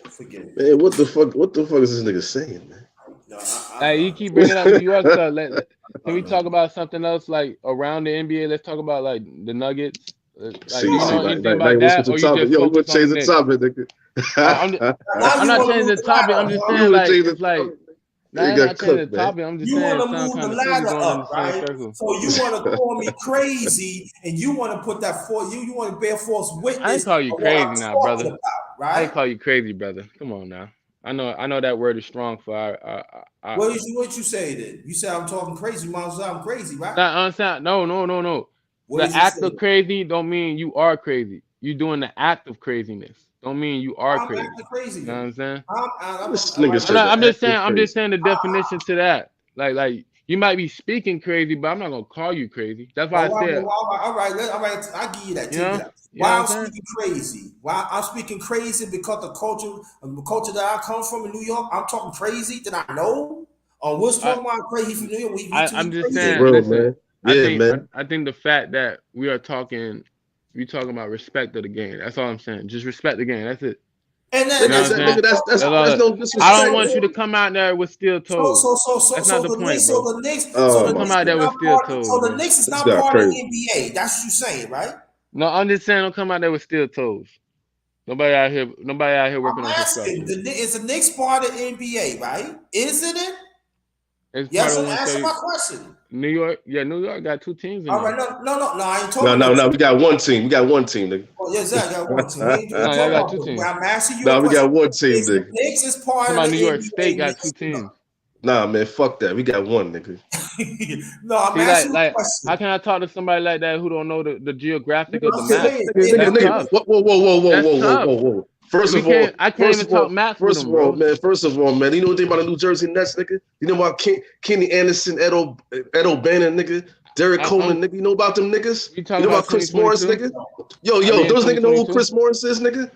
Forget it. Man, what the fuck is this nigga saying, man? No, Hey, you keep bringing up New York stuff. Can we talk about something else like around the NBA? Let's talk about like the Nuggets. Like, do you See, know like, anything like, now about you want to switch that, the or you topic. just Yo, you want focus to on the change the Knicks? topic, nigga. I'm now I'm you not want to changing move the the topic. ladder I'm up, just huh? You saying want to like change the it's like topic? nah, I You ain't not got changing the cooked, man. topic. I'm just You saying want it to sounds move the kind of silly ladder going in the up, same right? circle. So you want to call me crazy, and you want to put that for you want to bear false I ain't witness call you of what I'm crazy now, talking brother. about, I ain't right? call you crazy, brother. Come on now. I know that word is strong for What you say then? You say I'm talking crazy. You might as well I'm crazy, right? Not understand. No. What The is you act of saying? crazy don't mean you are crazy. You doing the act of craziness. Don't mean you are I'm crazy. acting crazy You know what then. I'm saying? This I'm nigga like, I'm said not, the I'm just act saying. is I'm just crazy. saying the definition to that. Like you might be speaking crazy, but I'm not gonna call you crazy. That's why I said. all right, all right. I give you that. You Take it know. out. You know what Why I'm I'm saying? speaking crazy? Why I'm speaking crazy because the culture that I come from in New York, I'm talking crazy that I know. What's I, wrong? Why I'm crazy from New York? We I'm just For crazy. saying. real, Listen. man. Yeah, man. I think the fact that we talking about respect of the game. That's all I'm saying. Just respect the game. That's it. And You then know what I'm saying? Nigga, That's that's all. no I don't disrespect, want you man. to come out there with steel toes. That's not the point, bro. Oh Don't my come out there with steel So toes, the bro. Knicks is this not guy part of the crazy. NBA. That's what you're saying, right? No, I'm just saying don't come out there with steel toes. Nobody out here working I'm on asking. construction. Is the Knicks part of the NBA, right? Isn't it? It's part Yes, of or answer my 130. question. New York, yeah, New York got two teams in All right, there. no. I ain't No, talking no, about. no. We got one team. We got one team, nigga. Oh, yes, I got one team. We No, ain't y'all talking got about. two teams. I'm asking you No, a we question. got one team, If the nigga. Knicks is I'm part talking of about the New York State NBA, got two yes or teams. Nah, man, fuck that. We got one, nigga. no? No, I'm See, asking you a how question. can I talk to somebody like that who don't know the geographic of the I'm Nigga, map? saying, nigga, in nigga, the That's nigga. tough. Whoa, That's whoa, whoa, tough. whoa, whoa. I can't even talk maps with them, bro. Man. First of all, man. You know anything about the New Jersey Nets, nigga? You know about Kenny Anderson, Ed O'Bannon, nigga? Derek I'm Coleman, nigga. You know about them niggas? we You talking know about about Chris Morris, 2022. nigga? Are we Yo, in those niggas know who 2022? Chris Morris is, nigga?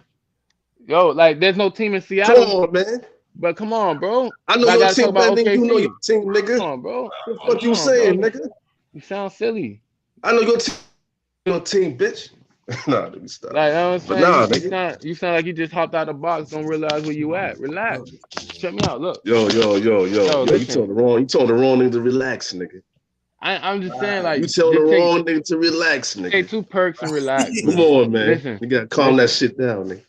Yo, like there's no team in Come Seattle, on, man. but come on, bro. I know But I your gotta talk team better about than you know your OKC. team, nigga. Come on, bro. The fuck Come you on, bro. saying, nigga? You sound silly. I know your team, bitch. Nah, let me stop. Like, you know what I'm But saying? nah, nigga. You sound like you just hopped out the box, don't realize where you at. Relax. Check me out. Look. Yo, You listen. told the wrong nigga to relax, nigga. I'm just saying, You like, telling the just wrong nigga to relax, take nigga. two perks and relax, Come man. on, man. Listen, You gotta calm that listen. shit down, nigga.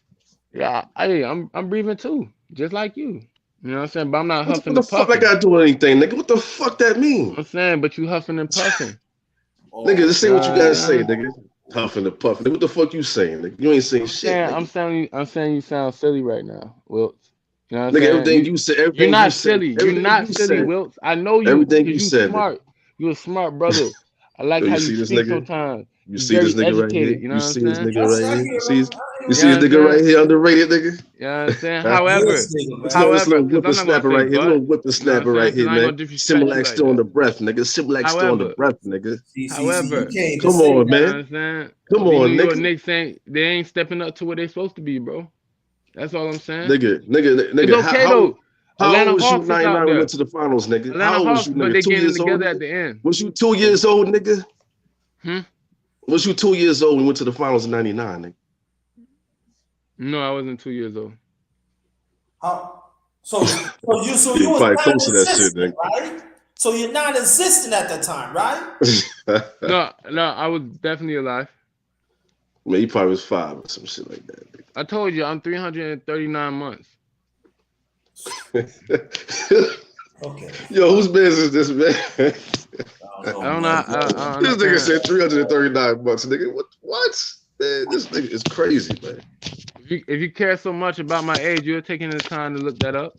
Yeah, I'm breathing too, just like you. You know what I'm saying? But I'm not What huffing the and fuck I puffing. gotta do with anything, nigga? What the fuck that You know mean? what I'm saying? But you huffing and puffing. Nigga, oh, just say what you gotta say, Yeah. nigga. Huffing and puffing. Nigga, what the fuck you saying, nigga? You ain't saying shit, nigga. I'm saying you sound silly right now, Wilt. You know what I'm Nigga, saying? everything you said, You're not silly, Wilt. I know you everything because you you said, nigga. smart. You a smart brother. I like Yo, how you you see this speak nigga? sometimes. You You're see this very nigga right here? educated. You know You what I'm see this saying? nigga right I here? hear him. You You know see what this I'm nigga right saying? here underrated, nigga? You know what I'm saying? Huh? However, This nigga, This man. little because I'm not gonna whippersnapper say right here, but. little You know what I'm whippersnapper saying? right Because here, I ain't man. gonna disrespect you Similac like still on that. the breath, nigga. Similac still on the However, breath, nigga. You however, can't even Come say on, that. you know man. what I'm saying? Come The New on, York nigga. Knicks ain't stepping up to what they supposed to be, bro. That's all I'm saying. It's Nigga. okay though. How old Atlanta was you? Hawks is out 99 we there. went to the finals, nigga. How Atlanta old was Hawks, you, but nigga? they 2 getting years old, together at nigga? the end. Was you 2 years old, nigga? Hmm? Was you 2 years old when we went to the finals in '99, nigga? No, I wasn't 2 years old. How, so you You was probably close to that shit, non-existent, nigga. right? So you're non-existent at the time, right? No, I was definitely alive. Man, he probably was 5 or some shit like that. I told you I'm 339 months. Okay. Yo, whose business is this, man? I don't I know, don't know. man. I don't This nigga understand. said 339 bucks, nigga. What? Man, this nigga is crazy, man. If you care so much about my age, you're taking the time to look that up.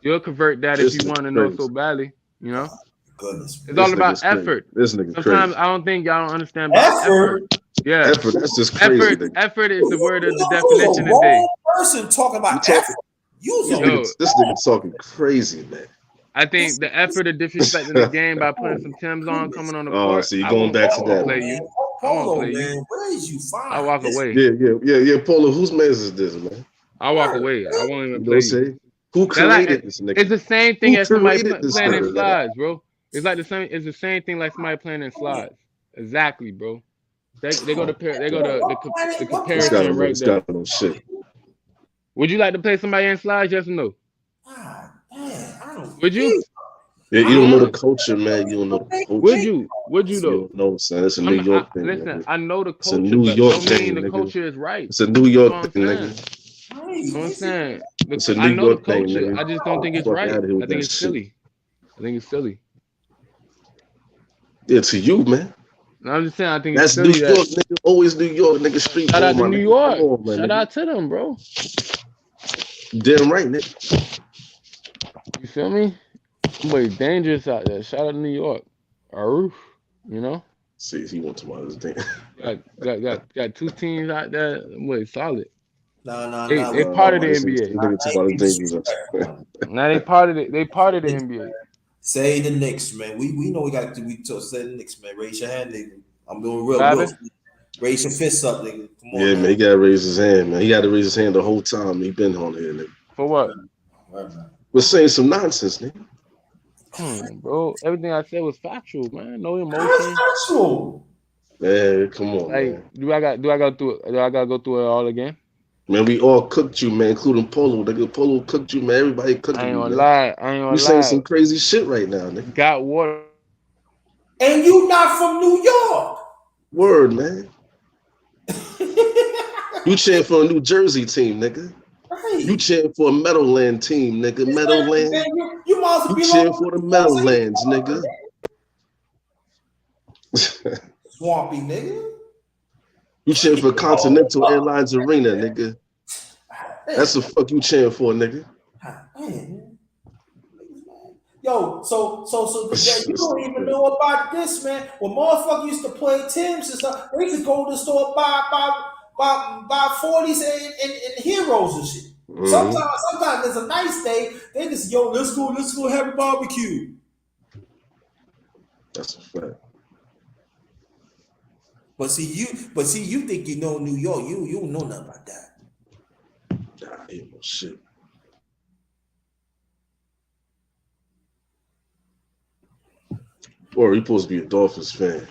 You'll convert that if This you nigga want to know so crazy. badly. You know, Goodness it's me. all This about nigga's crazy. effort. This nigga Sometimes crazy. I don't think y'all don't understand about effort. Effort. Yeah, Effort, that's just crazy, nigga. effort is You, the word you, of the you was a definition today. wrong person talking You about talking effort. You was a Yo, this nigga talking crazy, man. I this, think the effort of disrespecting the game by putting oh some my Timbs on, goodness. coming on the Oh, court, see, going back I to won't that, Polo, play man. man. you. I won't Polo, play you. man. Where is you I find walk this? away. Yeah. Polo, whose man's is this, man? I walk Word. away. I won't even You know what play I'm you. saying? Who That created like this it's nigga? the same thing Who as somebody created this playing in nigga, man? slides, bro. It's like the same. It's the same thing like somebody playing in slides. Exactly, bro. They go to they go to the What This guy planet? comparison don't know. right This guy there. don't know shit. Would you like to play somebody in slides? Yes or no? God damn, I don't Would you? think. Yeah, you I don't don't know Hmm? the culture, man. You don't know know. the Would culture. you? Would you You though? don't know, son. It's a New York thing, Listen. nigga. I know the It's a culture, New but York don't mean thing, the nigga. culture is right. It's a New That's all York I'm thing, saying. nigga. Hey, You know what I'm is it? saying? It's a I New know the York thing, culture. nigga. I just don't think it's Fuck out right. of here I with think that it's shit. silly. I think it's silly. Yeah, to you, man. No, I'm just saying. I think it's That's New silly that. York, nigga. Always New York, nigga. Street Shout ball, out to my New nigga. Come York. on, my Shout nigga. out to them, bro. Damn right, Nick. You feel me? Boy, dangerous out there. Shout out to New York. Aroof, you know? See, he went to my other thing. Got two teams out there. Boy, solid. Nah, nah, They nah. they part of the This NBA. nigga I to ain't my be dangerous. disrespectful. Now they part of the NBA. Say the Knicks, man. We know we got to we talk say the Knicks, man. Raise your hand, nigga. I'm doing What real happened? raise your fists up, nigga. Come on Yeah, man, now. he gotta raise his hand, man. He gotta raise his hand the whole time he been on here, nigga. For what? Right, man. We're saying some nonsense, nigga. Come on, bro. Everything I said was factual, man. No How's emotion. factual? Man, come on, Like, man. do I gotta go through it all again? Man, we all cooked you, man, including Polo. Nigga, Polo cooked you, man. Everybody I cooking ain't you, gonna man. lie. I ain't We gonna saying lie. some crazy shit right now, nigga. Got water. And you not from New York. Word, man. You cheering for a New Jersey team, nigga. You Right. cheering for a Meadowland team, nigga. Exactly, Meadowland. man. You might as well You be cheering local for the to New Meadowlands, York, nigga. swampy nigga. You cheering for Continental Airlines Arena, nigga. That's the fuck you cheering for, nigga. Man. Yo, so you don't even know about this, man. When motherfuckers used to play Timbs and stuff, they could go to the store buy 40s and heroes and shit. Mm-hmm. Sometimes it's a nice day. They just let's go have a barbecue. That's a fact. But see you think you know New York. You don't know nothing about that. Nah, ain't no shit. Or you supposed to be a Dolphins fan.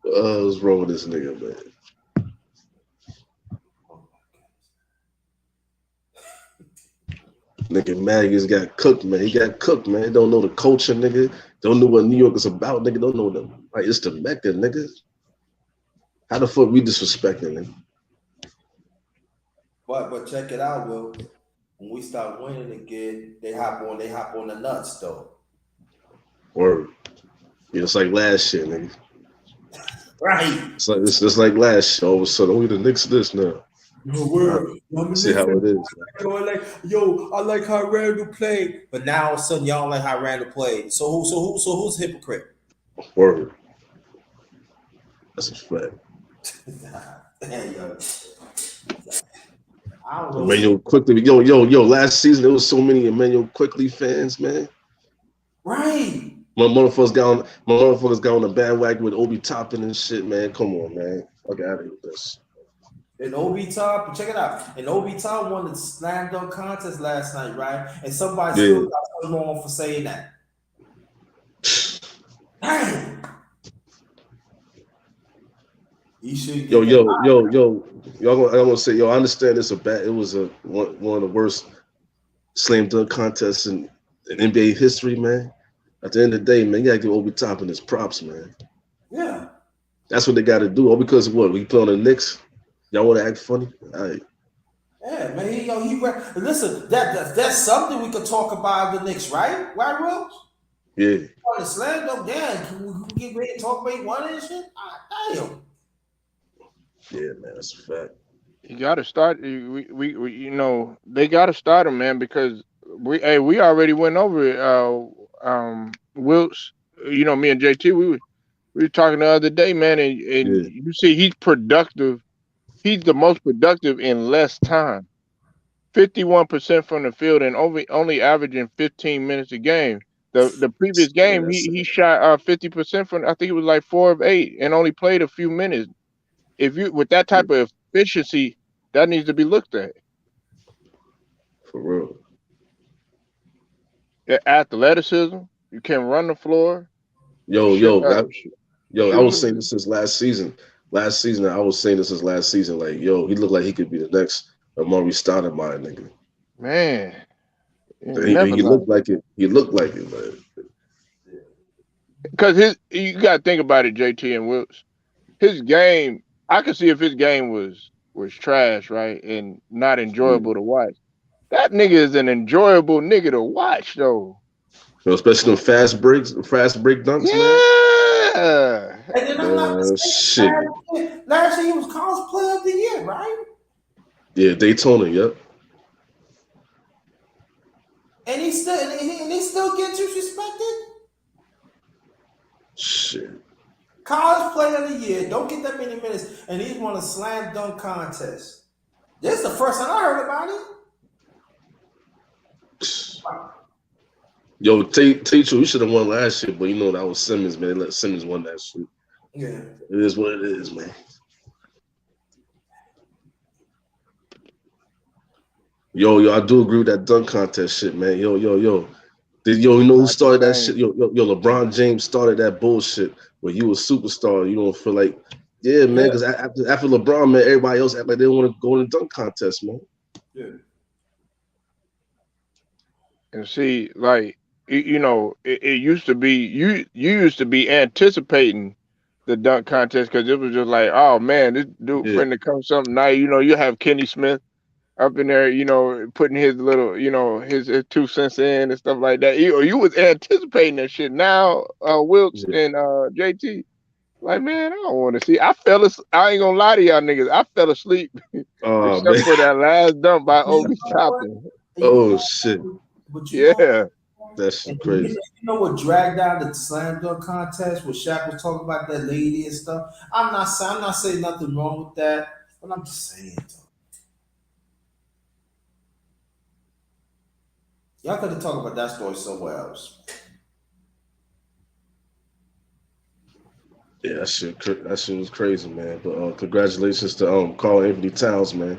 What's wrong with this nigga, man? Nigga Maggie's got cooked, man. He got cooked, man. Don't know the culture, nigga. Don't know what New York is about, nigga. Don't know them. Like, it's the Mecca, nigga. How the fuck we disrespecting, nigga? But check it out, Will. When we start winning again, they hop on the nuts though. Word. Yeah, it's like last year, nigga. Right. It's just like last year. All of a sudden, we the Knicks this now. No word. See how it is, man. I like how Randall played, but now all of a sudden y'all don't like how Randall played. So who's a hypocrite? Word. That's a fact. I don't know. Emmanuel Quickly, yo. Last season there was so many Emmanuel Quickly fans, man. Right. My motherfuckers got on the bandwagon with Obi Toppin and shit, man. Come on, man. Fuck out of here with this. And Obi Top, check it out. And Obi Top won the slam dunk contest last night, right? And somebody still got something wrong for saying that. Dang. You should Yo. Y'all gonna say, yo, I understand this it was one of the worst slam dunk contests in NBA history, man. At the end of the day, man, you gotta give Obi Toppin his props, man. Yeah. That's what they gotta do. All because of what? We play on the Knicks? Y'all wanna act funny? All right. Yeah, man. Listen, that's something we could talk about the Knicks, right? Right, Will? Yeah. On the slam dunk, damn. Can we get ready to talk about one and shit? Damn. Yeah, man, that's a fact. You got to start. We they got to start him, man, because we already went over it. Wilts, me and JT, we were talking the other day, man, and you see he's productive. He's the most productive in less time. 51% from the field and only averaging 15 minutes a game. The previous Yeah, game he shot 50% from, I think it was like 4 of 8 and only played a few minutes. If you with that type of efficiency, that needs to be looked at. for real. The athleticism, you can run the floor. Yo, I was saying Shooting. this since last season. Last season, I was saying this since last season. Like, yo, he looked like he could be the next Amari Stoudemire, nigga. Man, He looked like it. He looked like it, man. because you got to think about it, JT and Wilts. His game, I could see if his game was trash, right, and not enjoyable to watch. That nigga is an enjoyable nigga to watch, though. Especially them fast break dunks, man. Yeah. And then I'm not Shit. mistaken. Last year he was college player of the year, right? Yeah, Daytona. Yep. And he still gets disrespected. Shit. College player of the year, don't get that many minutes, and he's won a slam dunk contest. This is the first time I heard about it. Yo, tell you true, we should have won last year, but you know that was Simmons, man. They let Simmons win that shit. Yeah. It is what it is, man. Yo, I do agree with that dunk contest shit, man. Yo. You know who Not the started that shit? same. Yo, LeBron James started that bullshit where you a superstar. You don't feel like, yeah, man, Yeah. because after LeBron, man, everybody else act like they don't want to go in the dunk contest, man. Yeah. And see, like you know, it used to be you used to be anticipating the dunk contest because it was just like, oh man, this dude Yeah, finna come something nice. You know, you have Kenny Smith up in there, you know, putting his little, you know, his 2 cents in and stuff like that. You was anticipating that shit. Now, Wilkes yeah. and JT, like, man, I don't want to see. I ain't gonna lie to y'all niggas. I fell asleep Oh except man. for that last dump by You Obi know what? Toppin. You Oh know, shit. but you know, Yeah, That shit and crazy. you know what dragged out the slam dunk contest where Shaq was talking about that lady and stuff. I'm not saying nothing wrong with that, but I'm just saying though. Y'all could have talked about that story somewhere else. Yeah, that shit was crazy, man. But congratulations to Carl Anthony Towns, man.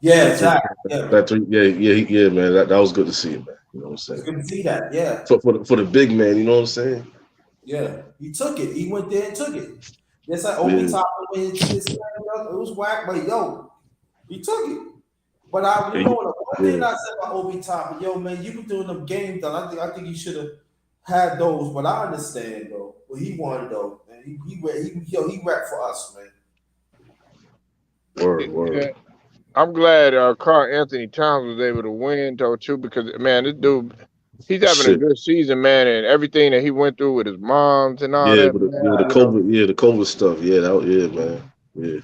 Yeah, That three, exactly. Yeah, that three, yeah, man. That was good to see, man. You know what I'm it's saying? good to see that. Yeah, For the big man, you know what I'm saying? yeah. He took it. He went there and took it. Just like Obi Yeah, Toppin when he took his slam dunk, it was whack, but yo, he took it. But yeah, you know what? One thing yeah. I said about Obi Toppin, yo, man, you been doing them games done. I think you should have had those. But I understand though. Well, he won though, and he rap for us, man. Word. yeah. I'm glad Carl Anthony Towns was able to win though too because man, this dude, he's having a Shit. good season, man, and everything that he went through with his moms and all Yeah, that, but man, the you know. COVID, the COVID stuff. Yeah, man. Yeah,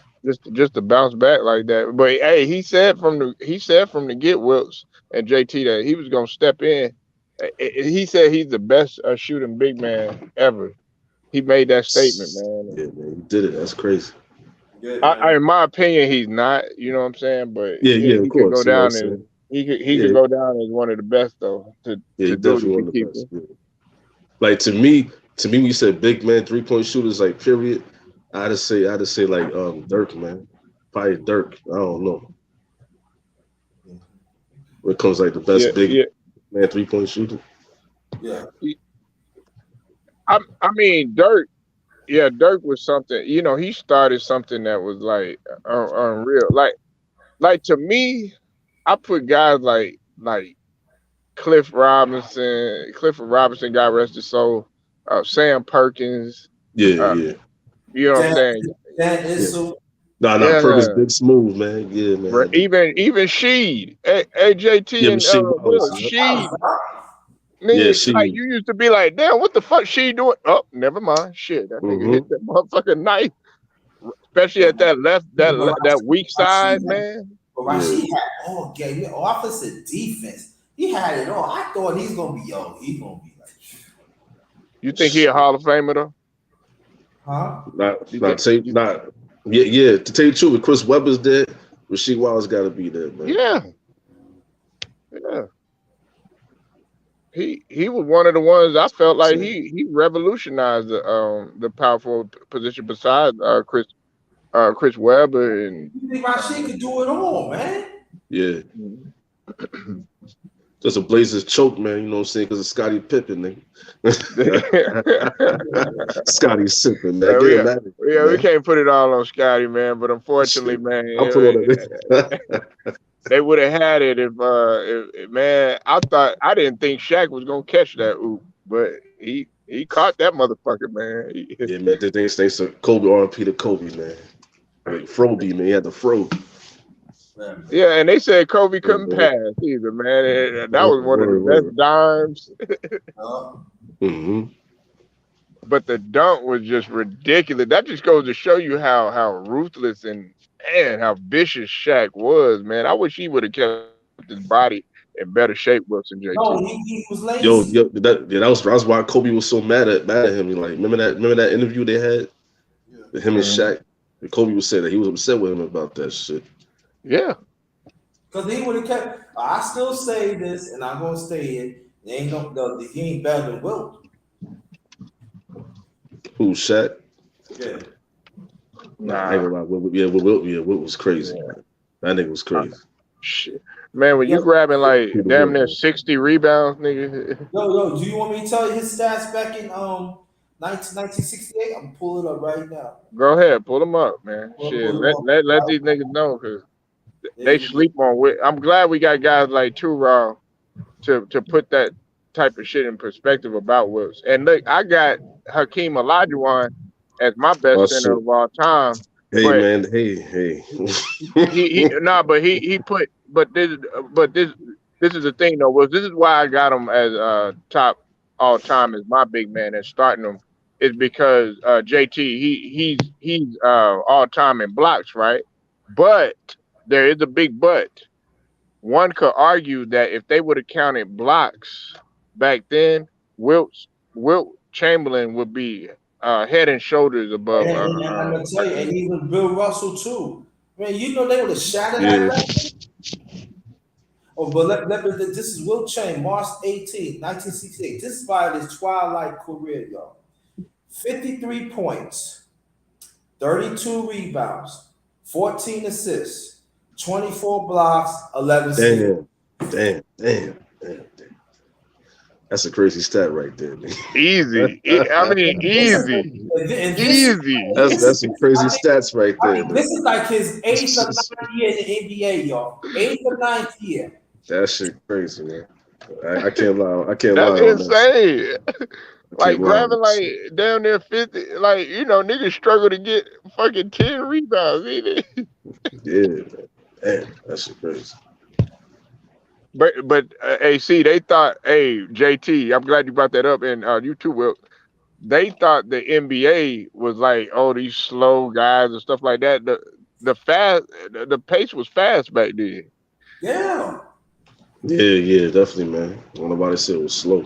Just to bounce back like that. But hey, he said from the get Wilkes and JT that he was gonna step in. He said he's the best shooting big man ever. He made that statement, man. yeah, man. You did it. That's crazy. Good man. In my opinion, he's not. You know what I'm saying? But Yeah, of he could go course. You know what I'm down as saying? he could Yeah, go down as one of the best though yeah. He to do it definitely if he one of the keep best. it. Yeah. Like when you said big man 3-point shooters, like period, I'd say like Dirk, man. Probably Dirk. I don't know. When it comes like the Yeah, best big yeah. man 3-point shooter. Yeah. I mean, Dirk. Yeah, Dirk was something. You know, he started something that was like unreal. Like to me, I put guys like Clifford Robinson, God rest his soul, Sam Perkins. Yeah, Uh, yeah, you know what I'm Dan, saying? Dan yeah. Issel. Nah, Purvis Yeah, big smooth, man. Yeah, man. Had to, even Sheed, AJT yeah, and Machine Will Wallace. Yep. Sheed. Yeah, Nigga, like she. you used to be like, damn, what the fuck she doing? Oh, never mind. Shit, that nigga hit Mm-hmm. that motherfucking knife, especially Yeah, at that left yeah, but that weak Rashid side, had, man. Yeah. Rashid had all game, offense and defense. He had it all. I thought he's gonna be he's gonna be like, You think he a Shit. Hall of Famer though? huh? You Not think? take not. Yeah. To tell you the truth, if Chris Webber's there, Rasheed Wallace got to be there, man. Yeah, yeah. He was one of the ones I felt like Saying. he revolutionized the power forward position besides Chris Webber and You think Rashid um, could do it all, man? Yeah. Just a Blazers choke, man. You know what I'm saying? Because of Scottie Pippen, nigga. Scottie sipping, man. Get we him out of here, we man. can't put it all on Scotty, man. But unfortunately, Shit. man, I'll put on that. they would have had it if man. I didn't think Shaq was gonna catch that oop, but he caught that motherfucker, man. Yeah, man. Thanks to Kobe, R.P. to Kobe, man. Like Froby, man. He had the fro. Man. Yeah, and they said Kobe couldn't Word, pass either, man. That was one of the best word. dimes. Uh, Mm-hmm. but the dunk was just ridiculous. That just goes to show you how ruthless and how vicious Shaq was, man. I wish he would have kept his body in better shape, Wilson JT. No, he was Yo, lazy. yo, that was why Kobe was so mad at him. Like, remember that interview they had Yeah. with him and Mhm. Shaq? And Kobe was saying that he was upset with him about that shit. Yeah, Because he would have kept. I still say this, and I'm gonna stay it. He ain't better than Wilt. Who Shaq? Yeah. Nah, I ain't nah, gonna lie. Wilt was crazy, yeah. man. That nigga was Uh, crazy. shit. Man, when Yo, you grabbing like Who the damn Wilt, near man. 60 rebounds, nigga. do you want me to tell you his stats back in 1968? I'm gonna pull it up right now. Go ahead, pull them up, man. I'm gonna Shit, pull it up let right these niggas know because they there. sleep on. I'm glad we got guys like Two Raw to put that type of shit in perspective about Wills. And look, I got Hakeem Olajuwon as my Oh best center shit. of all time, Hey but man. Hey. he nah, but he put but this is the thing though. Was this is why I got him as top all time as my big man and starting him is because JT he's all time in blocks, right? But there is a big but. One could argue that if they would have counted blocks back then, Wilt Chamberlain would be head and shoulders above And I'm gonna tell you, and Hakeem. even Bill Russell too. Man, you know they would have shattered that Yeah. record. Oh, but this is Will Chamberlain, March 18th, 1968. This is by his twilight career, y'all. 53 points, 32 rebounds, 14 assists, 24 blocks, 11 steals. Damn. Damn. That's a crazy stat right there, man. Easy. I mean, This is easy. and Easy. That's some crazy stats right there, this man. is like his eighth or ninth year in the NBA, y'all. Eighth or ninth year. That shit crazy, man. I can't lie. I can't That's lie on that shit. insane. I can't Like lie on grabbing that like shit. down there 50, like niggas struggle to get fucking 10 rebounds, ain't it? Yeah, man. Damn, that shit crazy. But AC they thought, hey JT, I'm glad you brought that up, and you too, Will. They thought the NBA was like, oh, these slow guys and stuff like that. The pace was fast back then. Yeah. Yeah, definitely, man. Don't nobody say it was slow.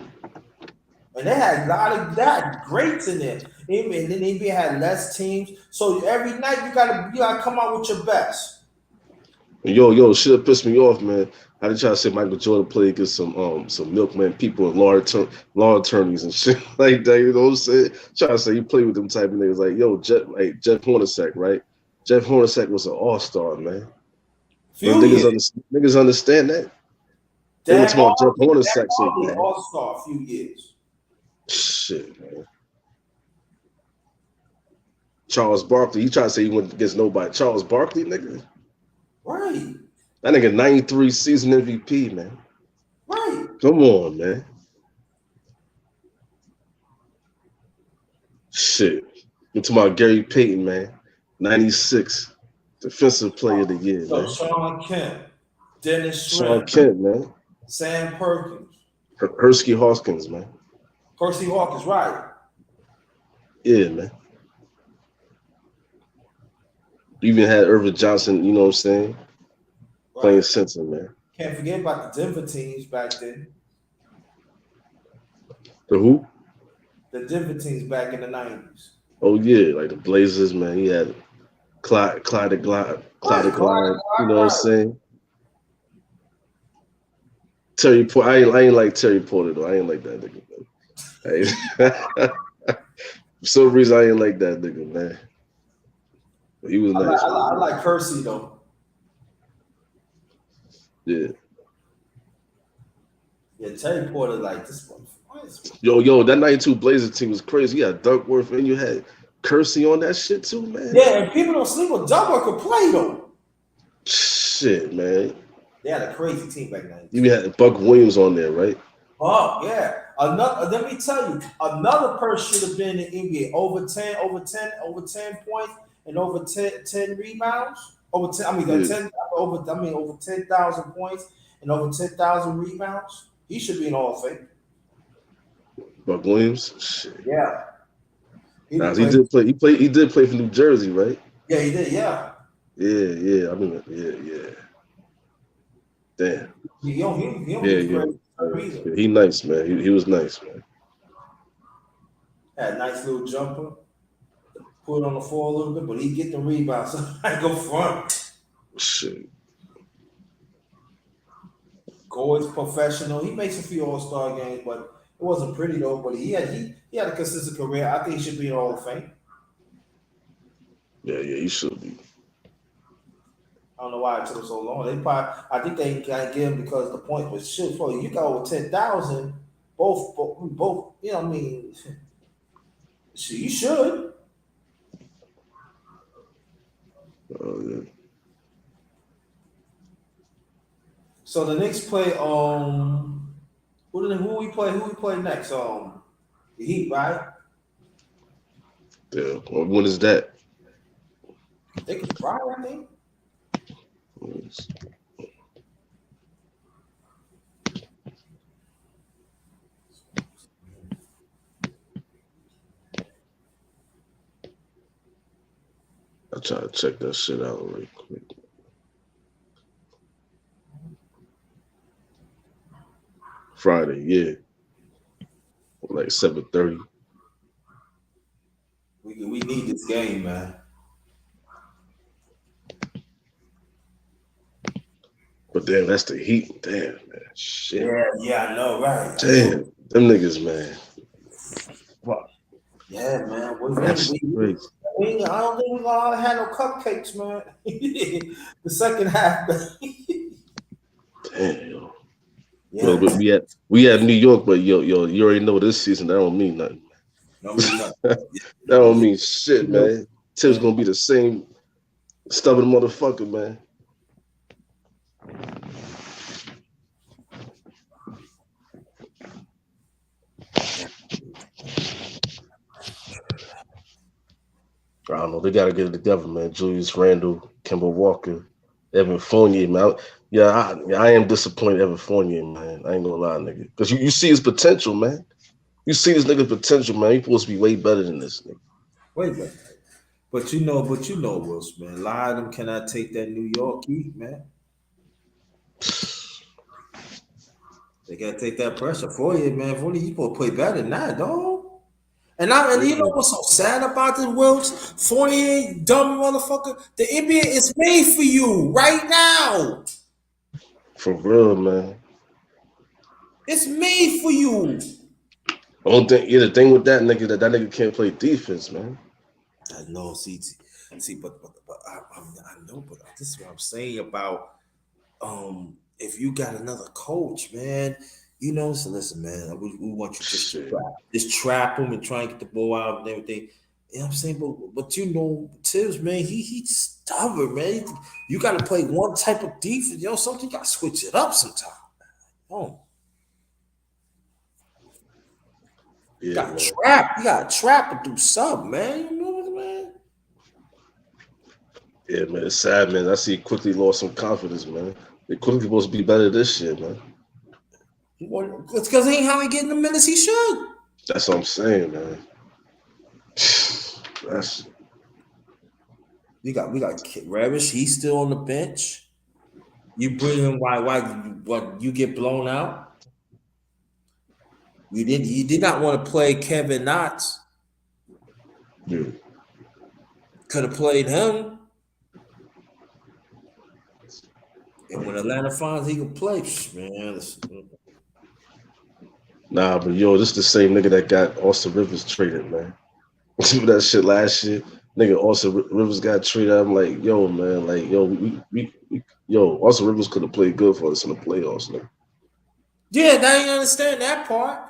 And they had a lot of that greats in there. And then NBA had less teams. So every night you gotta come out with your best. Shit that pissed me off, man. How they try to say Michael Jordan played against some milkman people and law attorneys and shit like that. You know what I'm saying? Try to say you play with them type of niggas like Jeff Hornacek, right? Jeff Hornacek was an all-star, man. But Few years. niggas understand that. They were talking about Jeff Hornacek so That bad. all-star a few years. Shit, man. Charles Barkley, he tried to say he went against nobody. Charles Barkley, nigga. Right. That nigga 93 season MVP, man. Right. Come on, man. Shit. You talking about Gary Payton, man. 96. Defensive player of the year, So man. Sean Kemp, Dennis Sean Schroeder, Kent, man. Sam Perkins, Hersky Hoskins, man. Percy Hawkins, right. Yeah, man. You even had Irvin Johnson, you know what I'm saying? Playing Right. center, man. Can't forget about the Denver teams back then. The who? The Denver teams back in the 90s. Oh yeah, like the Blazers, man. He had Clyde, you know what I'm Right. saying? Terry Porter. I ain't like Terry Porter though. I ain't like that nigga, man. For some reason I ain't like that nigga, man. But he was nice, I man. like Kersey though. Yeah. Yeah, Terry Porter like this one. Yo, that 92 Blazer team was crazy. You had Duckworth and you had Kersey on that shit too, man. Yeah, and people don't sleep with Dumbo could play though. Shit, man. They had a crazy team back then. You had Buck Williams on there, right? Oh yeah. Another. Let me tell you, another person should have been in the NBA over 10 points and over 10 rebounds. Over 10. I mean, Yeah. 10. Over 10,000 points and over 10,000 rebounds. He should be in Hall of Fame. Buck Williams. Shit. Yeah. He Nah, didn't he play. did play. He did play for New Jersey, right? Yeah, he did. Yeah. Yeah. I mean, yeah. Damn. He don't Yeah, get the yeah, credit yeah. either. Yeah, he nice, man. He was nice, man. Had a nice little jumper, put it on the floor a little bit, but he get the rebound. So I go front. Shit. Go is professional. He makes a few All Star games, but it wasn't pretty though. But he had a consistent career. I think he should be in the Hall of Fame. Yeah, he should be. I don't know why it took so long. I think they got to give him because the point was shit. For you got over 10,000, both. You know, what I mean, shit, you should. Yeah. So the Knicks play who we play next? The Heat, right? Yeah. Well, when is that? I think it's Friday, I think. I try to check that shit out real quick. Friday, yeah, like 7:30. We need this game, man. But damn, that's the Heat. Damn, man. Shit. Yeah, I know, right? I know. Damn, them niggas, man. What? Yeah, man. That's crazy. I don't think we're gonna have no cupcakes, man. The second half. Damn, yo. Yeah, Well, but we had New York, but yo, you already know this season that don't mean nothing. no, we not. That don't mean shit, You man. Tibbs gonna be the same stubborn motherfucker, man. I don't know. They gotta get it together, man. Julius Randle, Kemba Walker, Evan Fournier, man. I am disappointed, Evan Fournier, man. I ain't gonna lie, nigga. Because you see his potential, man. You see this nigga's potential, man. He's supposed to be way better than this nigga. Wait a minute. But you know, Wilson, man. A lot of them cannot take that New York heat, man. They gotta take that pressure for you, man. For you supposed to play better than that, dog. And you know what's so sad about this, Wills? 48 dumb motherfucker. The NBA is made for you right now. For real, man. It's made for you. The thing with that nigga that nigga can't play defense, man. I know, see, but I know, but this is what I'm saying about if you got another coach, man, you know, so listen, man, we want you just trap him and try and get the ball out and everything. You know what I'm saying? But you know, Tibbs, man, he's stubborn, man. You got to play one type of defense. You know, something you got to switch it up sometime. Oh, Yeah, you got man. to trap. You got to trap and do something, man. You know what, man? Yeah, man. It's sad, man. I see he quickly lost some confidence, man. They quickly supposed to be better this year, man. It's because ain't how he getting the minutes he should. That's what I'm saying, man. That's We got Ravish. He's still on the bench. You bring him what you get blown out. You did not want to play Kevin Knotts. yeah. Could have played him. And when Atlanta finds he can play, man. Nah, but yo, this the same nigga that got Austin Rivers traded, man. Remember that shit last year? Nigga, Austin Rivers got traded. I'm like, yo, man, like, yo, Austin Rivers could have played good for us in the playoffs, nigga. Yeah, I ain't understand that part.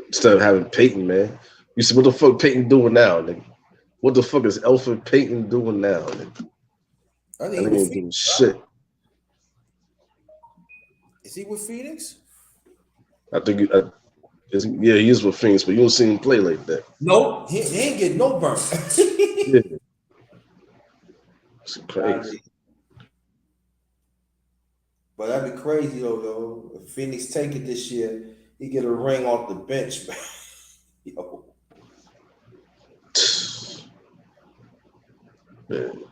Instead of having Peyton, man. You see what the fuck Peyton doing now, nigga? What the fuck is Elfrid Payton doing now, nigga? I That think nigga ain't doing shit. Is he with Phoenix? I think, yeah, he is with Phoenix, but you don't see him play like that. No, he ain't getting no burn. Yeah. It's crazy. But that'd be crazy though. If Phoenix take it this year, he get a ring off the bench, man. Oh, Man.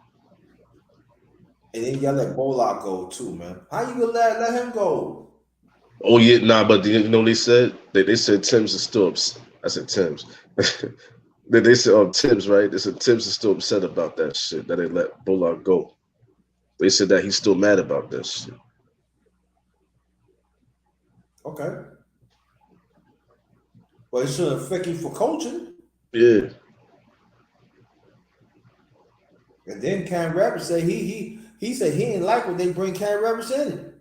and then you gotta let Bollock go too, man. How you gonna let him go? Oh yeah, nah, but they said they said Tim's is still upset. I said Tim's. They said Tim's, right? They said Tim's is still upset about that shit that they let Bullock go. They said that he's still mad about that shit. Okay, well, it shouldn't affect you for coaching. Yeah. And then Cam Rabbit said he said he didn't like when they bring Cam Rabbit in.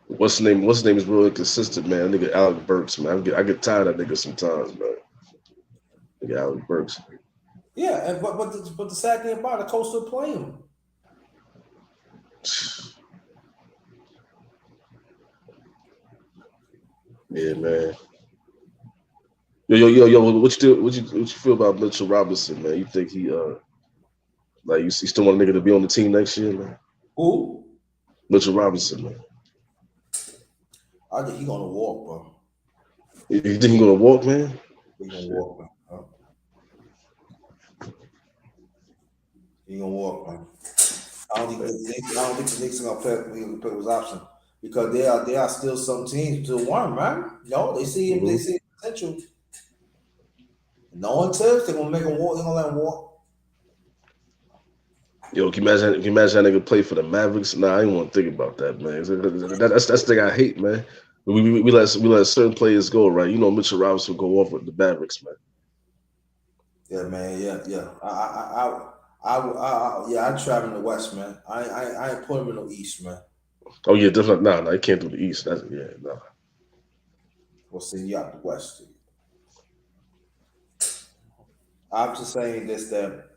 What's the name? What's his name is real inconsistent, man. That nigga Alec Burks, man. I get tired of that nigga sometimes, man. Nigga Alec Burks. Yeah, and but the sad thing about it, the coach still play him. Yeah, man. Yo. What you feel about Mitchell Robinson, man? You think he like you still want a nigga to be on the team next year, man? Who? Mitchell Robinson, man. I think he gonna walk, bro. You think he gonna walk, man? He gonna Shit. walk, man. He gonna walk, man. I don't think the Knicks are gonna play his option because they are still some teams still want him, man. No, they see him, they Mhm. see potential. No one tells they're gonna make him walk. They're gonna let him walk. Yo, can you imagine that nigga play for the Mavericks? Nah, I ain't want to think about that, man. That's the thing I hate, man. We let certain players go, right? You know, Mitchell Robinson will go off with the Mavericks, man. Yeah, man. Yeah. Yeah. I travel in the West, man. I ain't putting him in the East, man. Oh yeah, definitely. Nah, he can't do the East. That's yeah, nah. We'll send you out the West. I'm just saying this that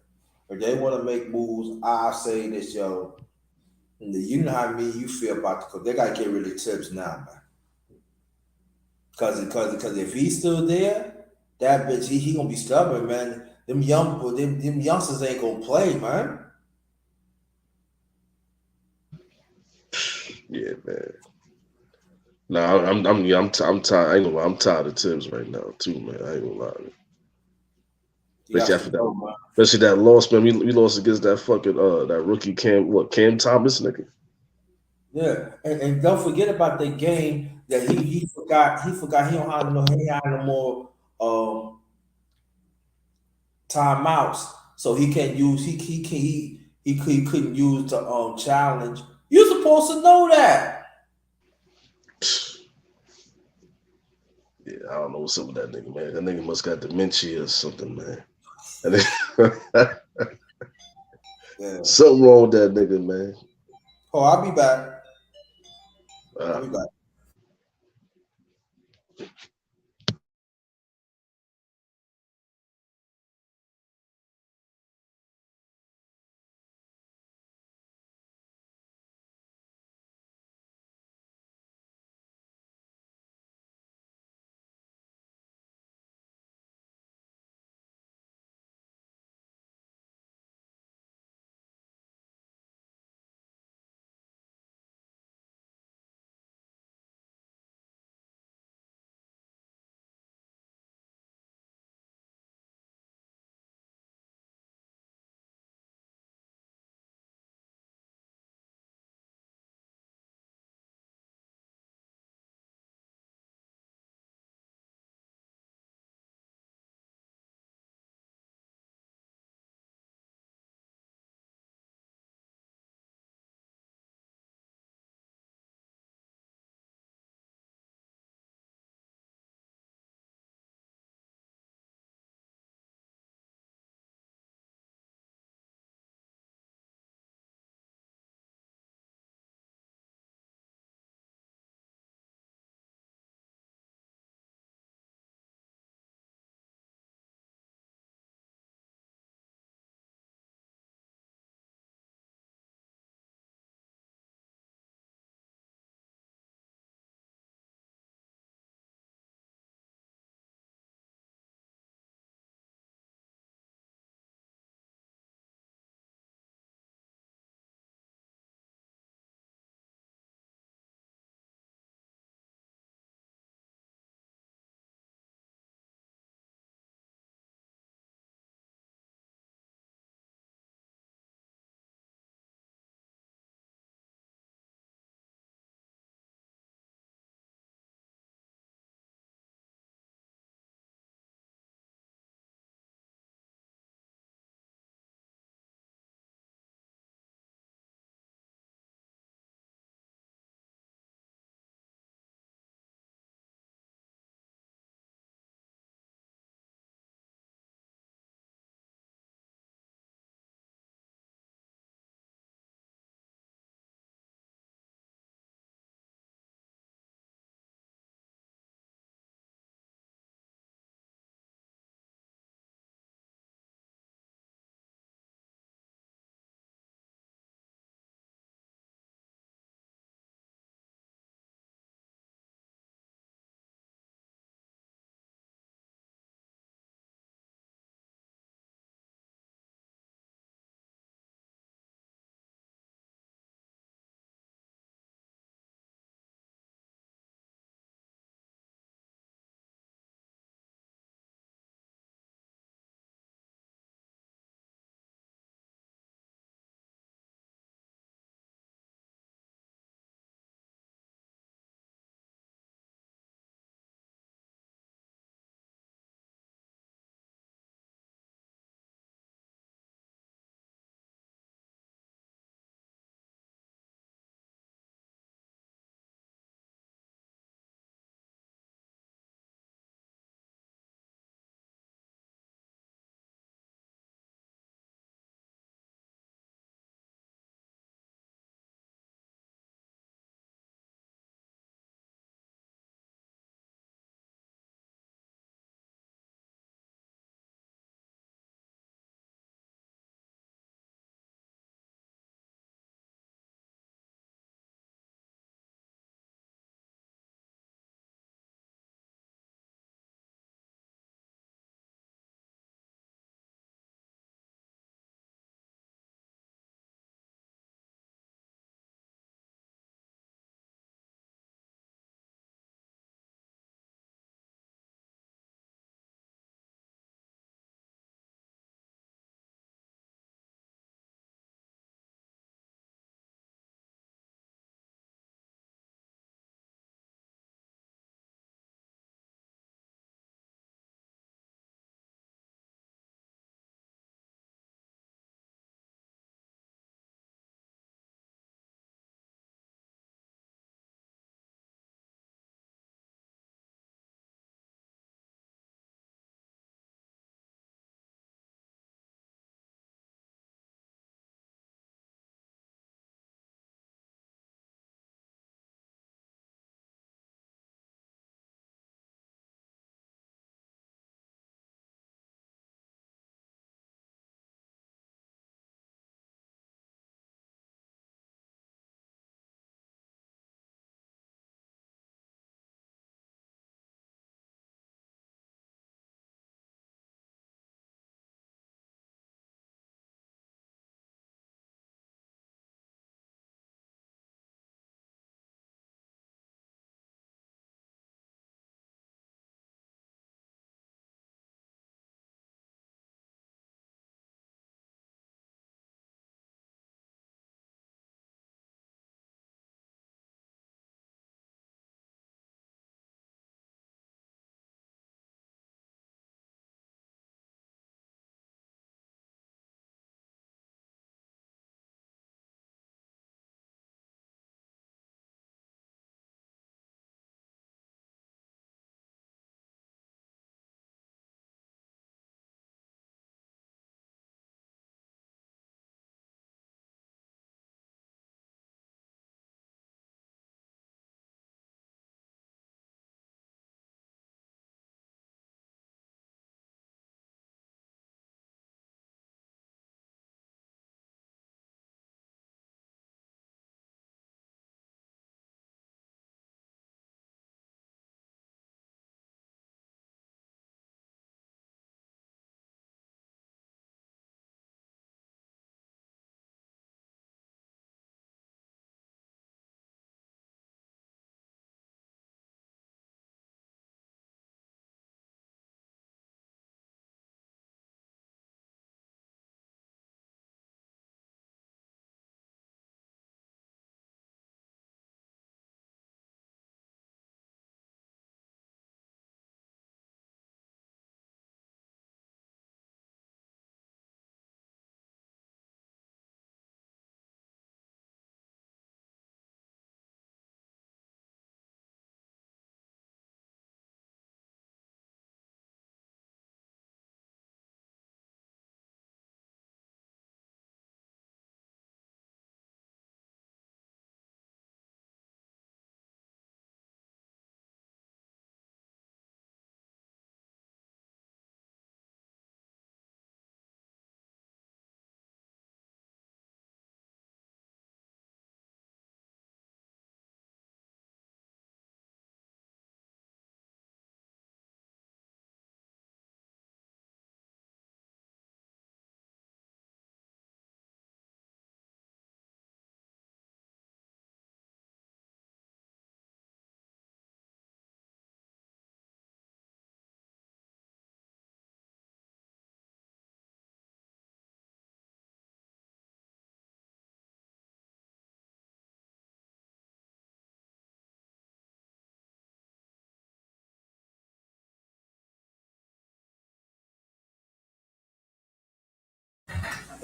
if they want to make moves, I say this, yo. You know how me you feel about it because they gotta get rid of Tibbs now, man. Because if he's still there, that bitch he gonna be stubborn, man. Them youngsters ain't gonna play, man. Yeah, man. Nah, I'm tired. I ain't gonna lie. I'm tired of Tibbs right now too, man. I ain't gonna lie. You got Especially to after that, go, man. especially that loss, man. We lost against that fucking that rookie Cam Thomas nigga. Yeah, and don't forget about the game that he forgot he don't have no more timeouts, so he can't use he couldn't use the challenge. You're supposed to know that. Yeah, I don't know what's up with that nigga, man. That nigga must got dementia or something, man. And then- Yeah. something wrong with that nigga, man. Oh, I'll be back. I'll be Uh, back.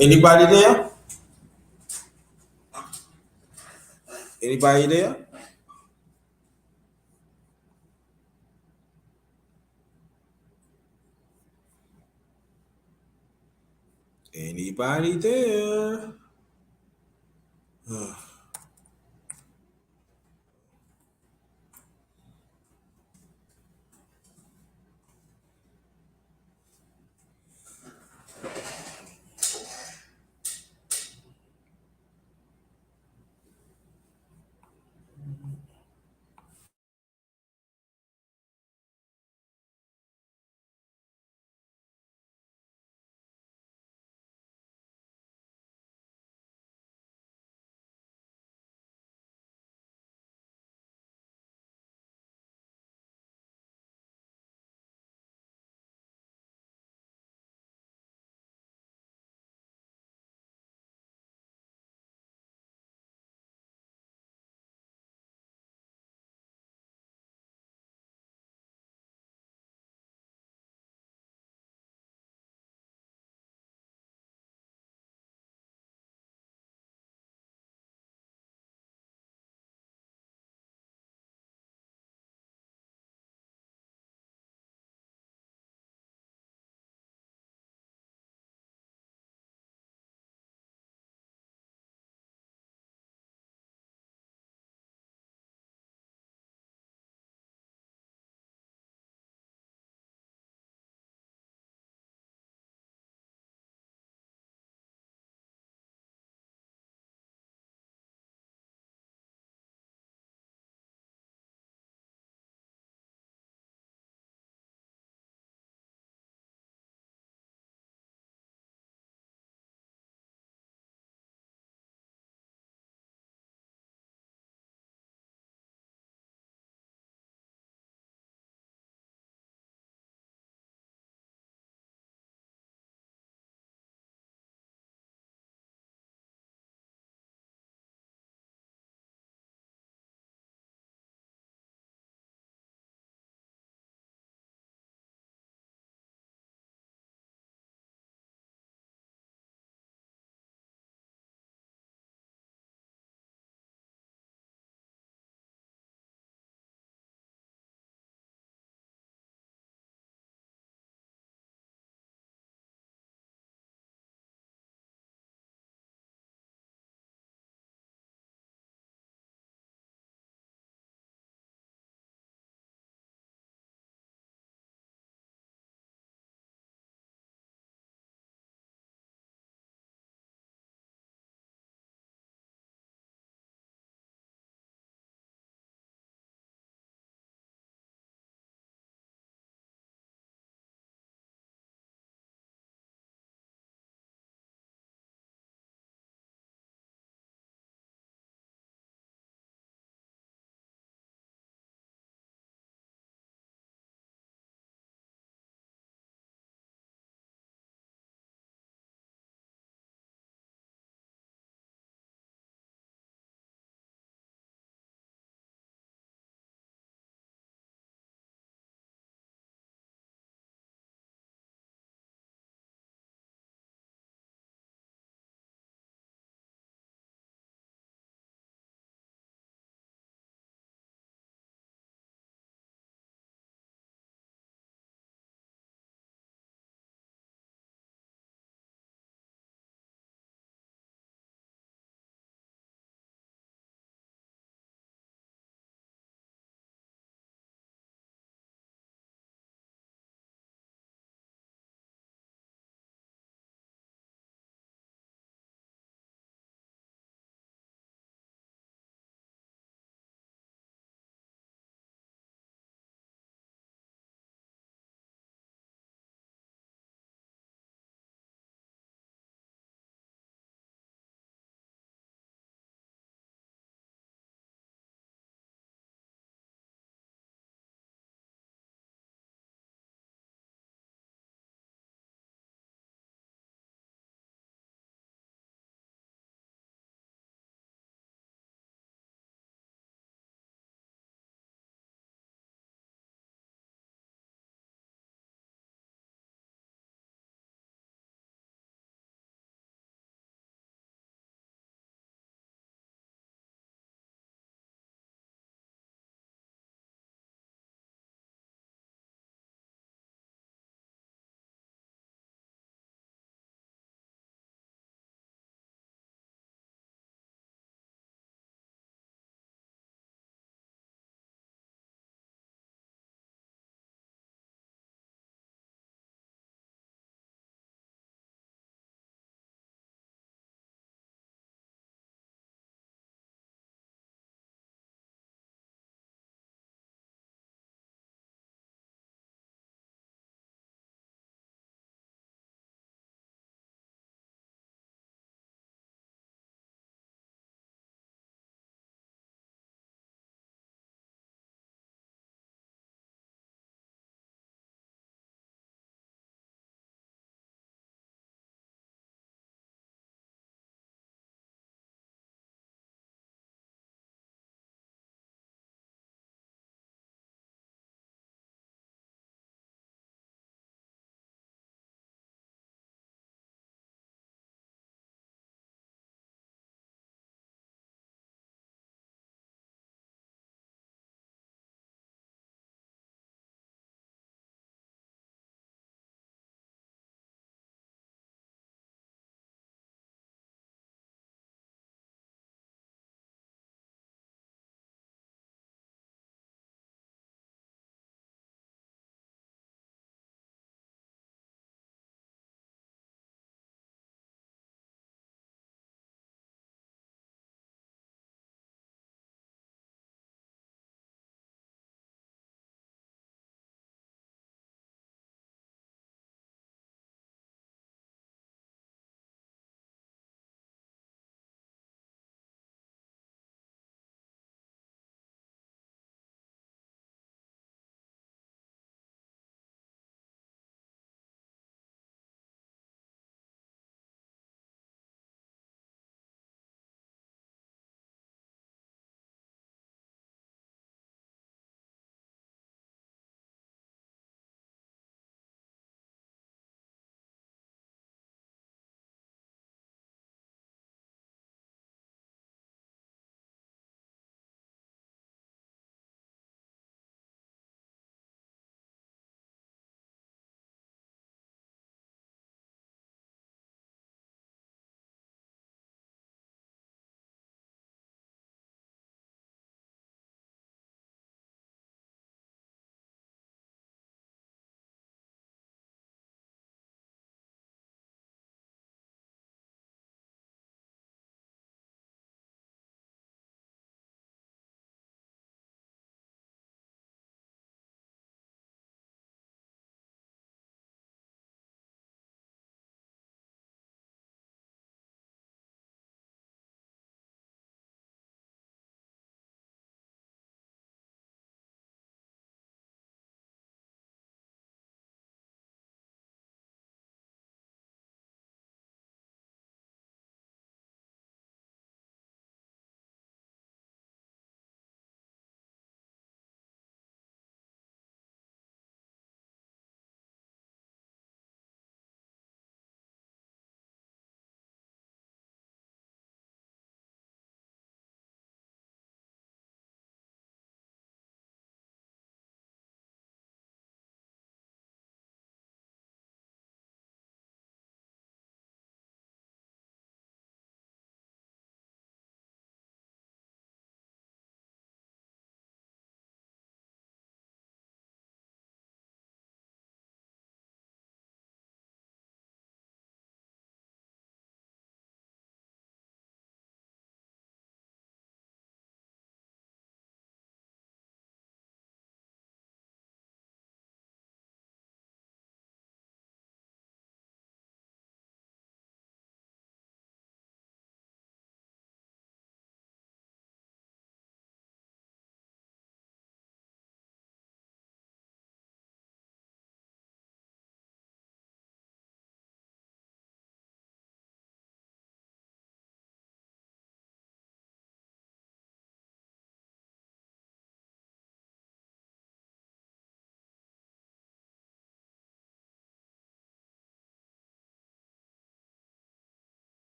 Anybody there? Anybody there? Anybody there?